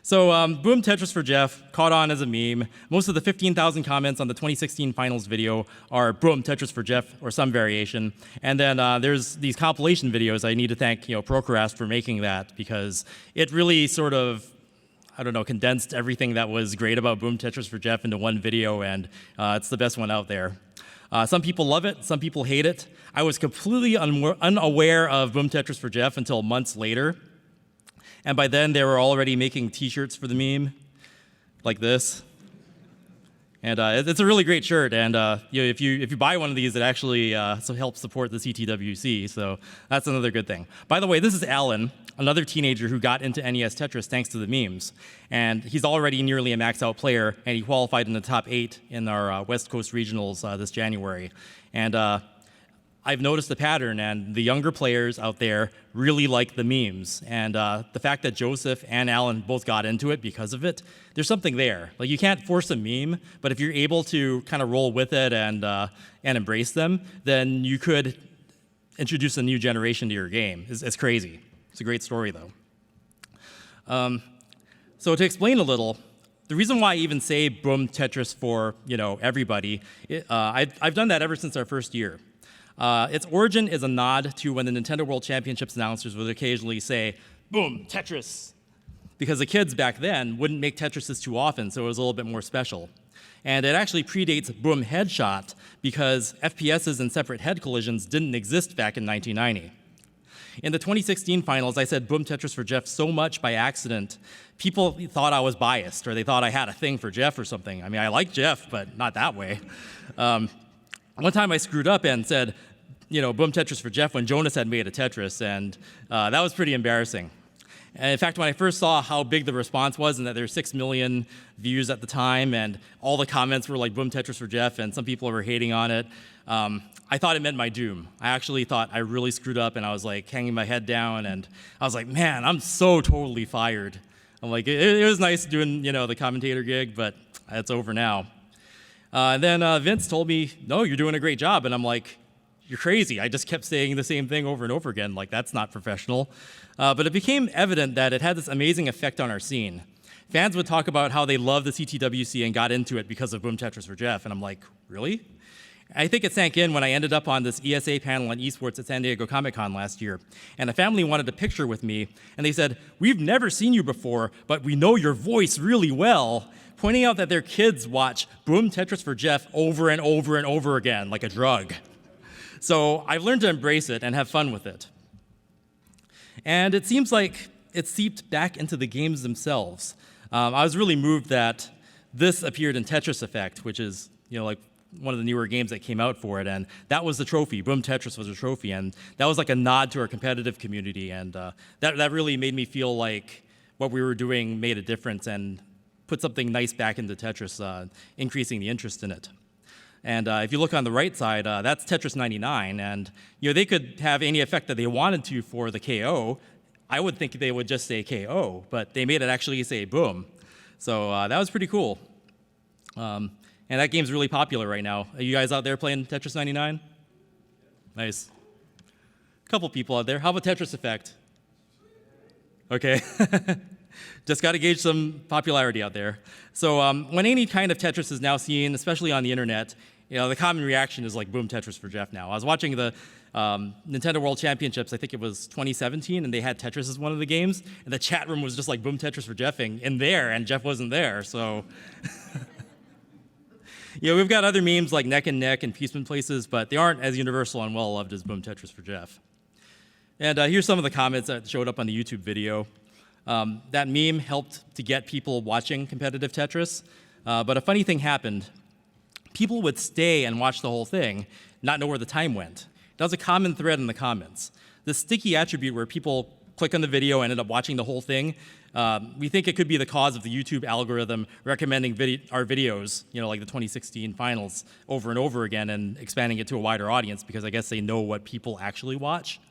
So boom, Tetris for Jeff, caught on as a meme. Most of the 15,000 comments on the 2016 finals video are boom, Tetris for Jeff, or some variation. And then there's these compilation videos. I need to thank Procrast for making that, because it really sort of, I don't know, condensed everything that was great about Boom Tetris for Jeff into one video, and it's the best one out there. Some people love it, some people hate it. I was completely unaware of Boom Tetris for Jeff until months later. And by then, they were already making t-shirts for the meme, like this. And it's a really great shirt, and if you buy one of these, it actually helps support the CTWC, so that's another good thing. By the way, this is Alan, another teenager who got into NES Tetris thanks to the memes. And he's already nearly a maxed-out player, and he qualified in the top 8 in our West Coast Regionals this January. And I've noticed a pattern, and the younger players out there really like the memes. And the fact that Joseph and Alan both got into it because of it, there's something there. Like, you can't force a meme, but if you're able to kind of roll with it and embrace them, then you could introduce a new generation to your game. It's crazy. It's a great story, though. So to explain a little, the reason why I even say Boom Tetris for everybody, I've done that ever since our first year. Its origin is a nod to when the Nintendo World Championships announcers would occasionally say, Boom, Tetris. because the kids back then wouldn't make Tetrises too often, so it was a little bit more special. And it actually predates Boom Headshot because FPSs and separate head collisions didn't exist back in 1990. In the 2016 finals, I said Boom Tetris for Jeff so much by accident, people thought I was biased, or they thought I had a thing for Jeff or something. I mean, I like Jeff, but not that way. One time I screwed up and said, Boom Tetris for Jeff when Jonas had made a Tetris, and that was pretty embarrassing. And in fact, when I first saw how big the response was and that there were 6 million views at the time and all the comments were like Boom Tetris for Jeff and some people were hating on it, I thought it meant my doom. I actually thought I really screwed up and I was like hanging my head down and I was like, man, I'm so totally fired. I'm like, it was nice doing, the commentator gig, but it's over now. And then Vince told me, no, you're doing a great job. And I'm like, you're crazy. I just kept saying the same thing over and over again. Like, that's not professional. But it became evident that it had this amazing effect on our scene. Fans would talk about how they loved the CTWC and got into it because of Boom Tetris for Jeff. And I'm like, really? I think it sank in when I ended up on this ESA panel on esports at San Diego Comic-Con last year. And a family wanted a picture with me. And they said, we've never seen you before, but we know your voice really well. Pointing out that their kids watch Boom Tetris for Jeff over and over and over again, like a drug. So I've learned to embrace it and have fun with it. And it seems like it seeped back into the games themselves. I was really moved that this appeared in Tetris Effect, which is, like one of the newer games that came out for it, and that was the trophy. Boom Tetris was a trophy, and that was like a nod to our competitive community, and that really made me feel like what we were doing made a difference and put something nice back into Tetris, increasing the interest in it. And if you look on the right side, that's Tetris 99, and they could have any effect that they wanted to for the KO. I would think they would just say KO, but they made it actually say boom. So that was pretty cool. And that game's really popular right now. Are you guys out there playing Tetris 99? Nice. A couple people out there. How about Tetris Effect? Okay. Just got to gauge some popularity out there. So when any kind of Tetris is now seen, especially on the internet, the common reaction is like Boom Tetris for Jeff now. I was watching the Nintendo World Championships, I think it was 2017, and they had Tetris as one of the games, and the chat room was just like Boom Tetris for Jeffing in there, and Jeff wasn't there, so... We've got other memes like Neck and Neck and Peaceman Places, but they aren't as universal and well-loved as Boom Tetris for Jeff. And here's some of the comments that showed up on the YouTube video. That meme helped to get people watching competitive Tetris, but a funny thing happened. People would stay and watch the whole thing, not know where the time went. That was a common thread in the comments. The sticky attribute where people click on the video and end up watching the whole thing, we think it could be the cause of the YouTube algorithm recommending our videos, like the 2016 finals, over and over again and expanding it to a wider audience because I guess they know what people actually watch.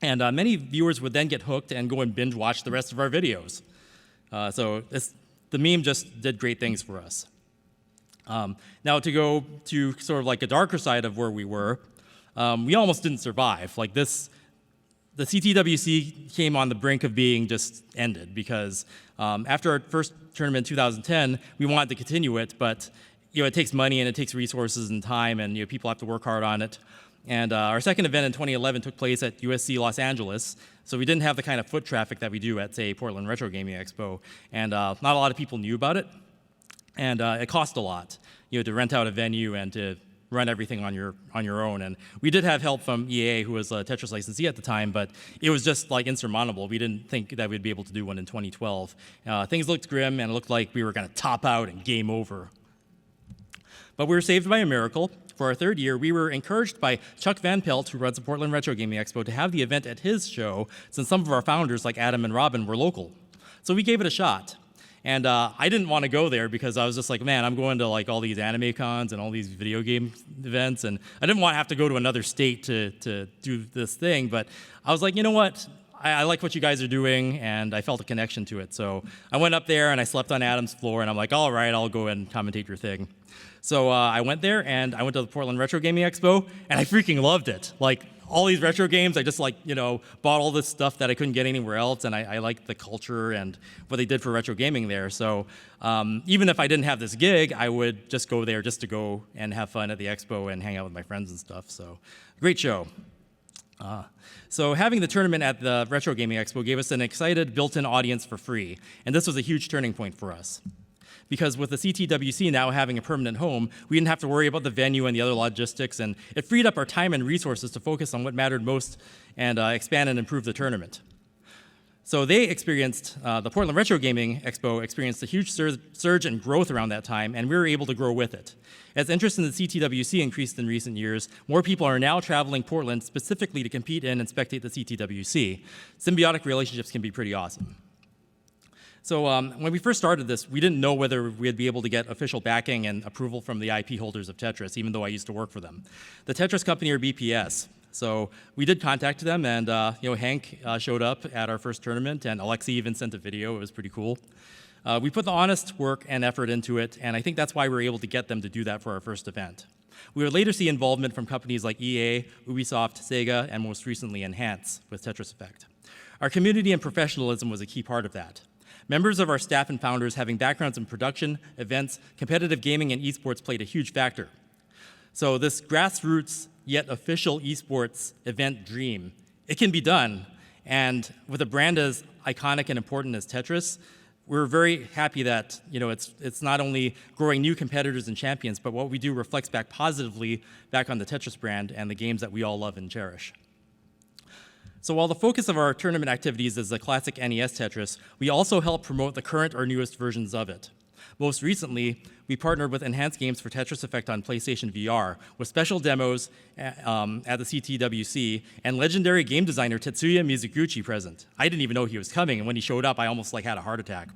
And many viewers would then get hooked and go and binge watch the rest of our videos. So the meme just did great things for us. Now to go to sort of like a darker side of where we were, we almost didn't survive. Like this, the CTWC came on the brink of being just ended because after our first tournament in 2010, we wanted to continue it, but it takes money and it takes resources and time, and people have to work hard on it. And our second event in 2011 took place at USC Los Angeles, so we didn't have the kind of foot traffic that we do at, say, Portland Retro Gaming Expo, and not a lot of people knew about it, and it cost a lot, to rent out a venue and to run everything on your own. And we did have help from EA, who was a Tetris licensee at the time, but it was just like insurmountable. We didn't think that we'd be able to do one in 2012. Things looked grim, and it looked like we were going to top out and game over. But we were saved by a miracle. For our third year, we were encouraged by Chuck Van Pelt, who runs the Portland Retro Gaming Expo, to have the event at his show, since some of our founders, like Adam and Robin, were local. So we gave it a shot. And I didn't want to go there because I was just like, man, I'm going to like all these anime cons and all these video game events, and I didn't want to have to go to another state to do this thing. But I was like, you know what? I like what you guys are doing, and I felt a connection to it. So I went up there and I slept on Adam's floor, and I'm like, all right, I'll go and commentate your thing. So I went there, and I went to the Portland Retro Gaming Expo, and I freaking loved it. Like, all these retro games, I just bought all this stuff that I couldn't get anywhere else, and I liked the culture and what they did for retro gaming there. So even if I didn't have this gig, I would just go there just to go and have fun at the expo and hang out with my friends and stuff. So great show. So having the tournament at the Retro Gaming Expo gave us an excited built-in audience for free, and this was a huge turning point for us. Because with the CTWC now having a permanent home, we didn't have to worry about the venue and the other logistics, and it freed up our time and resources to focus on what mattered most and expand and improve the tournament. So they experienced, the Portland Retro Gaming Expo experienced a huge surge in growth around that time, and we were able to grow with it. As interest in the CTWC increased in recent years, more people are now traveling Portland specifically to compete in and spectate the CTWC. Symbiotic relationships can be pretty awesome. So when we first started this, we didn't know whether we'd be able to get official backing and approval from the IP holders of Tetris, even though I used to work for them. The Tetris company, or BPS. So we did contact them, and Hank showed up at our first tournament, and Alexi even sent a video. It was pretty cool. We put the honest work and effort into it, and I think that's why we were able to get them to do that for our first event. We would later see involvement from companies like EA, Ubisoft, Sega, and most recently Enhance with Tetris Effect. Our community and professionalism was a key part of that. Members of our staff and founders having backgrounds in production, events, competitive gaming, and esports played a huge factor. So this grassroots yet official esports event dream, it can be done. And with a brand as iconic and important as Tetris, we're very happy that it's not only growing new competitors and champions, but what we do reflects back positively back on the Tetris brand and the games that we all love and cherish. So while the focus of our tournament activities is the classic NES Tetris, we also help promote the current or newest versions of it. Most recently, we partnered with Enhanced Games for Tetris Effect on PlayStation VR, with special demos at the CTWC, and legendary game designer Tetsuya Mizuguchi present. I didn't even know he was coming, and when he showed up, I almost had a heart attack.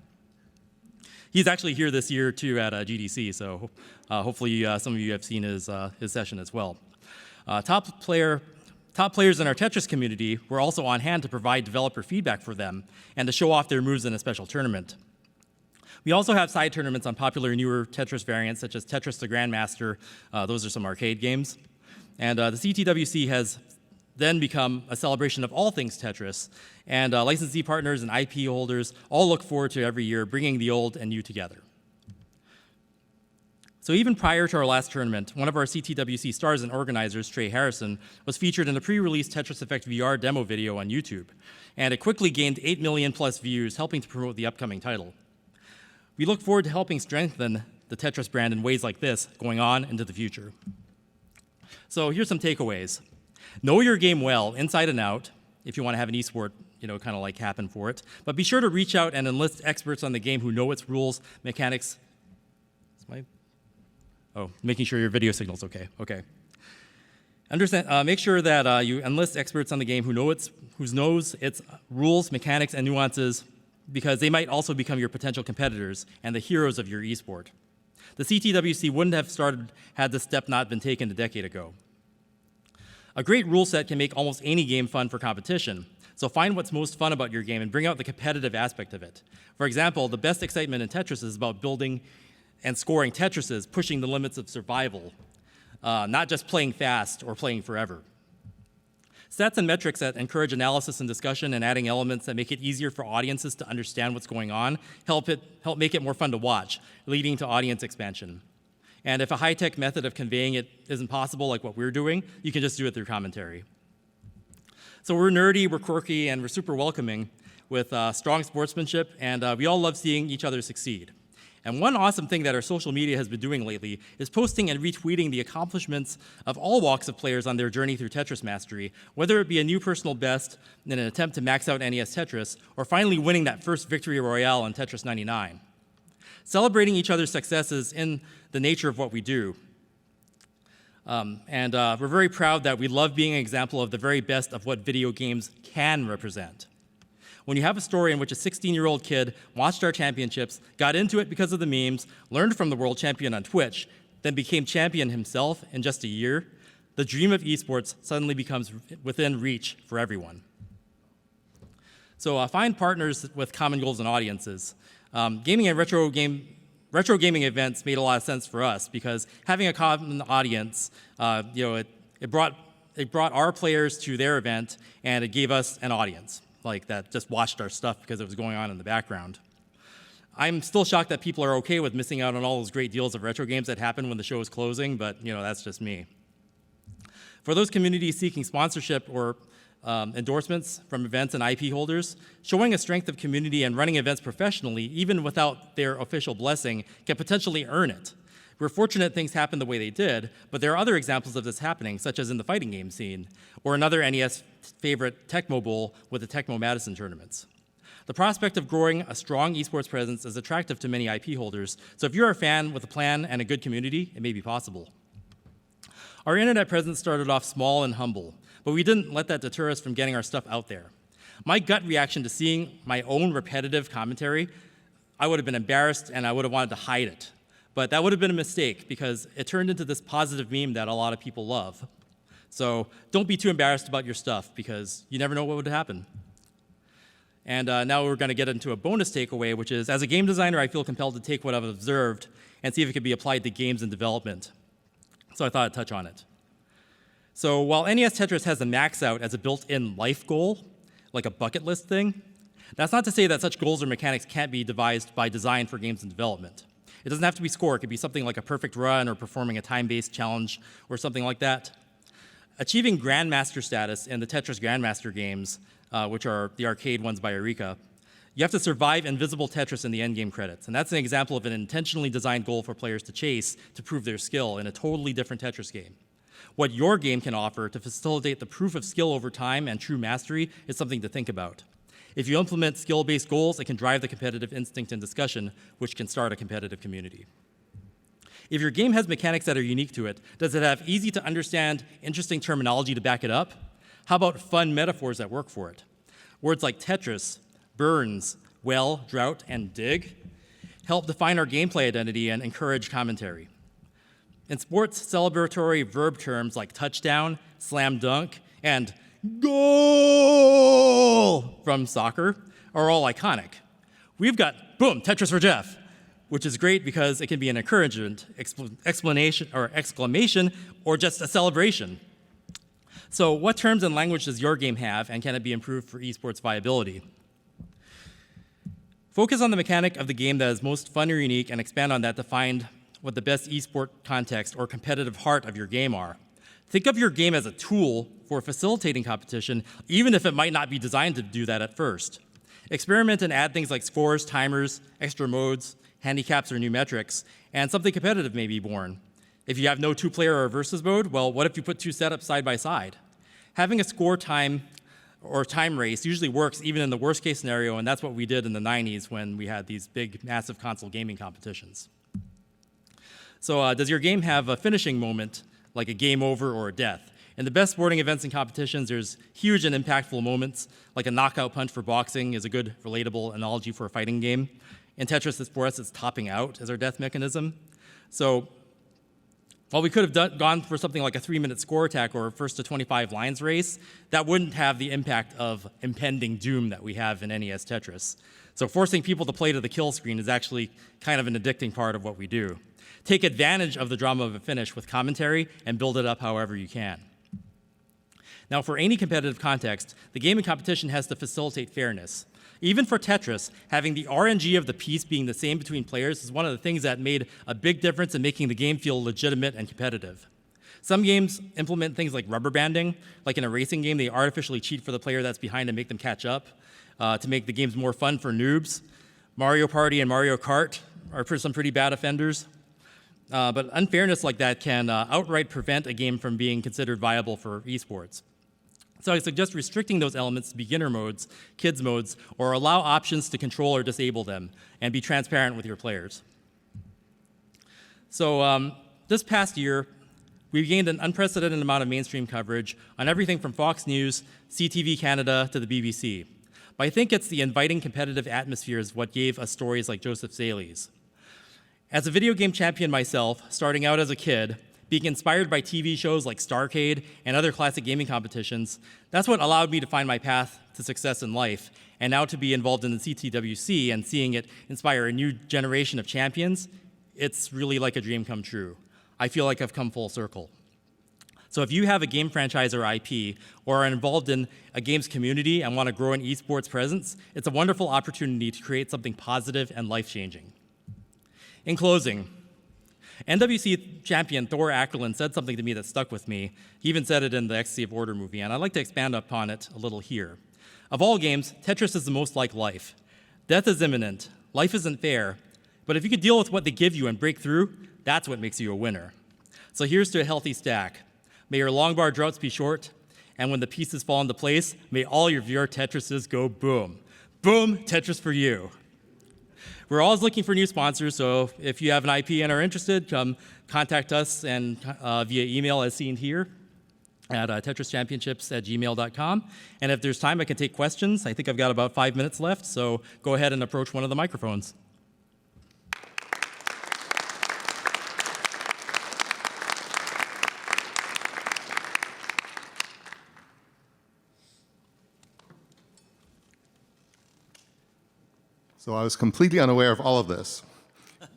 He's actually here this year, too, at GDC, so hopefully some of you have seen his session as well. Top players in our Tetris community were also on hand to provide developer feedback for them and to show off their moves in a special tournament. We also have side tournaments on popular newer Tetris variants, such as Tetris the Grandmaster. Those are some arcade games. And the CTWC has then become a celebration of all things Tetris, and licensee partners and IP holders all look forward to every year bringing the old and new together. So even prior to our last tournament, one of our CTWC stars and organizers, Trey Harrison, was featured in a pre-release Tetris Effect VR demo video on YouTube, and it quickly gained 8 million plus views, helping to promote the upcoming title. We look forward to helping strengthen the Tetris brand in ways like this going on into the future. So here's some takeaways. Know your game well, inside and out, if you want to have an esport, happen for it. But be sure to reach out and enlist experts on the game who know its rules, mechanics. Making sure your video signal's okay. Okay. Make sure that you enlist experts on the game who knows its rules, mechanics, and nuances, because they might also become your potential competitors and the heroes of your esport. The CTWC wouldn't have started had this step not been taken a decade ago. A great rule set can make almost any game fun for competition, so find what's most fun about your game and bring out the competitive aspect of it. For example, the best excitement in Tetris is about building and scoring Tetrises, pushing the limits of survival, not just playing fast or playing forever. Stats and metrics that encourage analysis and discussion and adding elements that make it easier for audiences to understand what's going on help make it more fun to watch, leading to audience expansion. And if a high-tech method of conveying it isn't possible, like what we're doing, you can just do it through commentary. So we're nerdy, we're quirky, and we're super welcoming with strong sportsmanship, and we all love seeing each other succeed. And one awesome thing that our social media has been doing lately is posting and retweeting the accomplishments of all walks of players on their journey through Tetris mastery, whether it be a new personal best in an attempt to max out NES Tetris, or finally winning that first victory royale on Tetris 99. Celebrating each other's successes in the nature of what we do. We're very proud that we love being an example of the very best of what video games can represent. When you have a story in which a 16-year-old kid watched our championships, got into it because of the memes, learned from the world champion on Twitch, then became champion himself in just a year, the dream of esports suddenly becomes within reach for everyone. So find partners with common goals and audiences. Gaming and retro gaming events made a lot of sense for us because having a common audience, it brought our players to their event, and it gave us an audience that just watched our stuff because it was going on in the background. I'm still shocked that people are okay with missing out on all those great deals of retro games that happen when the show is closing, but that's just me. For those communities seeking sponsorship or endorsements from events and IP holders, showing a strength of community and running events professionally, even without their official blessing, can potentially earn it. We're fortunate things happened the way they did, but there are other examples of this happening, such as in the fighting game scene, or another NES favorite Tecmo Bowl with the Tecmo Madison tournaments. The prospect of growing a strong esports presence is attractive to many IP holders, so if you're a fan with a plan and a good community, it may be possible. Our internet presence started off small and humble, but we didn't let that deter us from getting our stuff out there. My gut reaction to seeing my own repetitive commentary, I would have been embarrassed and I would have wanted to hide it. But that would have been a mistake because it turned into this positive meme that a lot of people love. So don't be too embarrassed about your stuff because you never know what would happen. And now we're going to get into a bonus takeaway, which is, as a game designer, I feel compelled to take what I've observed and see if it could be applied to games and development. So I thought I'd touch on it. So while NES Tetris has a max out as a built-in life goal, like a bucket list thing, that's not to say that such goals or mechanics can't be devised by design for games and development. It doesn't have to be score. It could be something like a perfect run or performing a time-based challenge or something like that. Achieving Grandmaster status in the Tetris Grandmaster games, which are the arcade ones by Eureka, you have to survive invisible Tetris in the endgame credits. And that's an example of an intentionally designed goal for players to chase to prove their skill in a totally different Tetris game. What your game can offer to facilitate the proof of skill over time and true mastery is something to think about. If you implement skill-based goals, it can drive the competitive instinct and discussion, which can start a competitive community. If your game has mechanics that are unique to it, does it have easy-to-understand, interesting terminology to back it up? How about fun metaphors that work for it? Words like Tetris, burns, well, drought, and dig help define our gameplay identity and encourage commentary. In sports, celebratory verb terms like touchdown, slam dunk, and goal from soccer are all iconic. We've got, boom, Tetris for Jeff, which is great because it can be an encouragement, explanation, or exclamation, or just a celebration. So what terms and language does your game have, and can it be improved for esports viability? Focus on the mechanic of the game that is most fun or unique, and expand on that to find what the best esport context or competitive heart of your game are. Think of your game as a tool for facilitating competition, even if it might not be designed to do that at first. Experiment and add things like scores, timers, extra modes, handicaps, or new metrics, and something competitive may be born. If you have no two-player or versus mode, well, what if you put two setups side by side? Having a score time or time race usually works even in the worst case scenario, and that's what we did in the 90s when we had these big, massive console gaming competitions. So does your game have a finishing moment, like a game over or a death? In the best sporting events and competitions, there's huge and impactful moments, like a knockout punch for boxing is a good, relatable analogy for a fighting game. In Tetris, for us, it's topping out as our death mechanism. So while we could have gone for something like a 3-minute score attack or a first to 25 lines race, that wouldn't have the impact of impending doom that we have in NES Tetris. So forcing people to play to the kill screen is actually kind of an addicting part of what we do. Take advantage of the drama of a finish with commentary and build it up however you can. Now, for any competitive context, the game and competition has to facilitate fairness. Even for Tetris, having the RNG of the piece being the same between players is one of the things that made a big difference in making the game feel legitimate and competitive. Some games implement things like rubber banding. Like in a racing game, they artificially cheat for the player that's behind and make them catch up to make the games more fun for noobs. Mario Party and Mario Kart are some pretty bad offenders. But unfairness like that can outright prevent a game from being considered viable for esports. So I suggest restricting those elements to beginner modes, kids modes, or allow options to control or disable them, and be transparent with your players. So this past year, we've gained an unprecedented amount of mainstream coverage on everything from Fox News, CTV Canada, to the BBC. But I think it's the inviting competitive atmosphere is what gave us stories like Joseph Saley's. As a video game champion myself, starting out as a kid, being inspired by TV shows like Starcade and other classic gaming competitions, that's what allowed me to find my path to success in life, and now to be involved in the CTWC and seeing it inspire a new generation of champions, it's really like a dream come true. I feel like I've come full circle. So if you have a game franchise or IP, or are involved in a games community and want to grow an esports presence, it's a wonderful opportunity to create something positive and life-changing. In closing, NWC champion Thor Ackerlund said something to me that stuck with me. He even said it in the Ecstasy of Order movie, and I'd like to expand upon it a little here. Of all games, Tetris is the most like life. Death is imminent. Life isn't fair. But if you can deal with what they give you and break through, that's what makes you a winner. So here's to a healthy stack. May your long bar droughts be short, and when the pieces fall into place, may all your VR Tetrises go boom. Boom, Tetris for you. We're always looking for new sponsors, so if you have an IP and are interested, contact us and via email as seen here at tetrischampionships@gmail.com. And if there's time, I can take questions. I think I've got about 5 minutes left, so go ahead and approach one of the microphones. So I was completely unaware of all of this,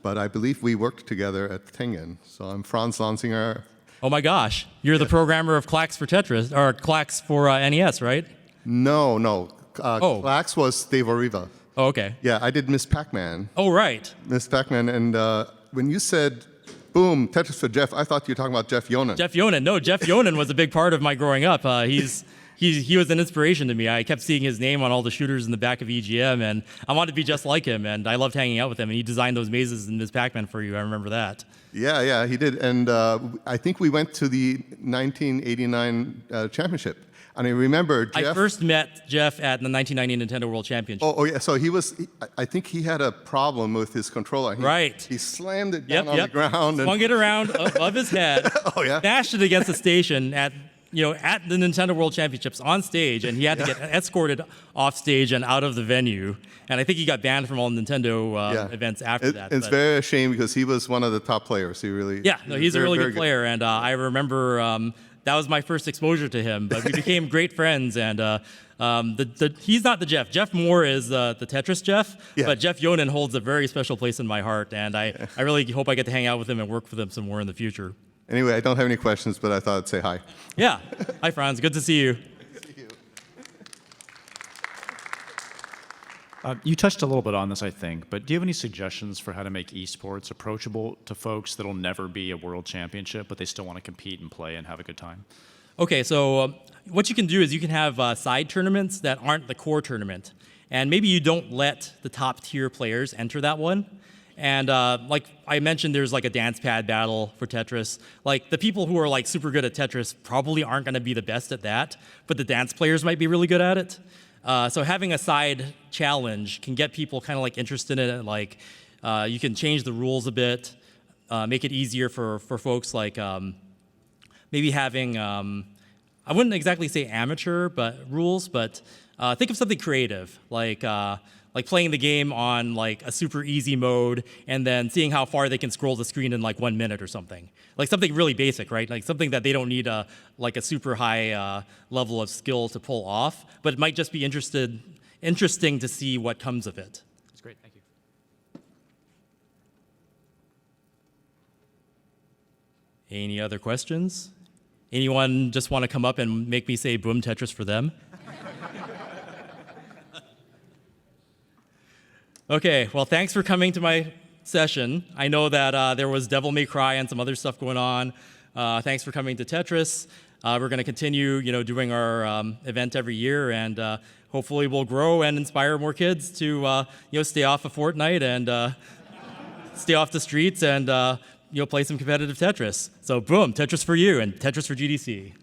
but I believe we worked together at Tengen. So I'm Franz Lanzinger. Oh my gosh, you're the programmer of Clax for Tetris, or Clax for NES, right? No. Clax was Dave Oriva. Oh, okay. Yeah, I did Miss Pac-Man. Oh, right. Miss Pac-Man, and when you said, boom, Tetris for Jeff, I thought you were talking about Jeff Yonan. Jeff Yonan. No, Jeff Yonan was a big part of my growing up. He was an inspiration to me. I kept seeing his name on all the shooters in the back of EGM, and I wanted to be just like him, and I loved hanging out with him, and he designed those mazes in Ms. Pac-Man for you. I remember that. Yeah, he did. And I think we went to the 1989 championship. And I remember Jeff... I first met Jeff at the 1990 Nintendo World Championship. Oh yeah, so I think he had a problem with his controller. Right. He slammed it down on the ground. Swung it around above his head. Oh yeah. Bashed it against the station at the Nintendo World Championships on stage, and he had to get escorted off stage and out of the venue. And I think he got banned from all Nintendo events after that. It's very a shame because he was one of the top players. He really... Yeah, no, he's a really good player, and I remember that was my first exposure to him. But we became great friends, and he's not the Jeff. Jeff Moore is the Tetris Jeff, but Jeff Yonan holds a very special place in my heart, and I really hope I get to hang out with him and work with him some more in the future. Anyway, I don't have any questions, but I thought I'd say hi. Yeah. Hi, Franz. Good to see you. You touched a little bit on this, I think, but do you have any suggestions for how to make esports approachable to folks that'll never be a world championship, but they still want to compete and play and have a good time? Okay, so what you can do is you can have side tournaments that aren't the core tournament. And maybe you don't let the top tier players enter that one. And like I mentioned, there's like a dance pad battle for Tetris. Like the people who are like super good at Tetris probably aren't going to be the best at that, but the dance players might be really good at it. So having a side challenge can get people kind of like interested in it. Like you can change the rules a bit, make it easier for folks. Like maybe having I wouldn't exactly say amateur rules, but think of something creative like playing the game on like a super easy mode and then seeing how far they can scroll the screen in like 1 minute or something. Like something really basic, right? Like something that they don't need a super high level of skill to pull off, but it might just be interesting to see what comes of it. That's great, thank you. Any other questions? Anyone just want to come up and make me say boom Tetris for them? Okay, well, thanks for coming to my session. I know that there was Devil May Cry and some other stuff going on. Thanks for coming to Tetris. We're going to continue, doing our event every year, and hopefully we'll grow and inspire more kids to, stay off of Fortnite and stay off the streets and, play some competitive Tetris. So, boom, Tetris for you and Tetris for GDC.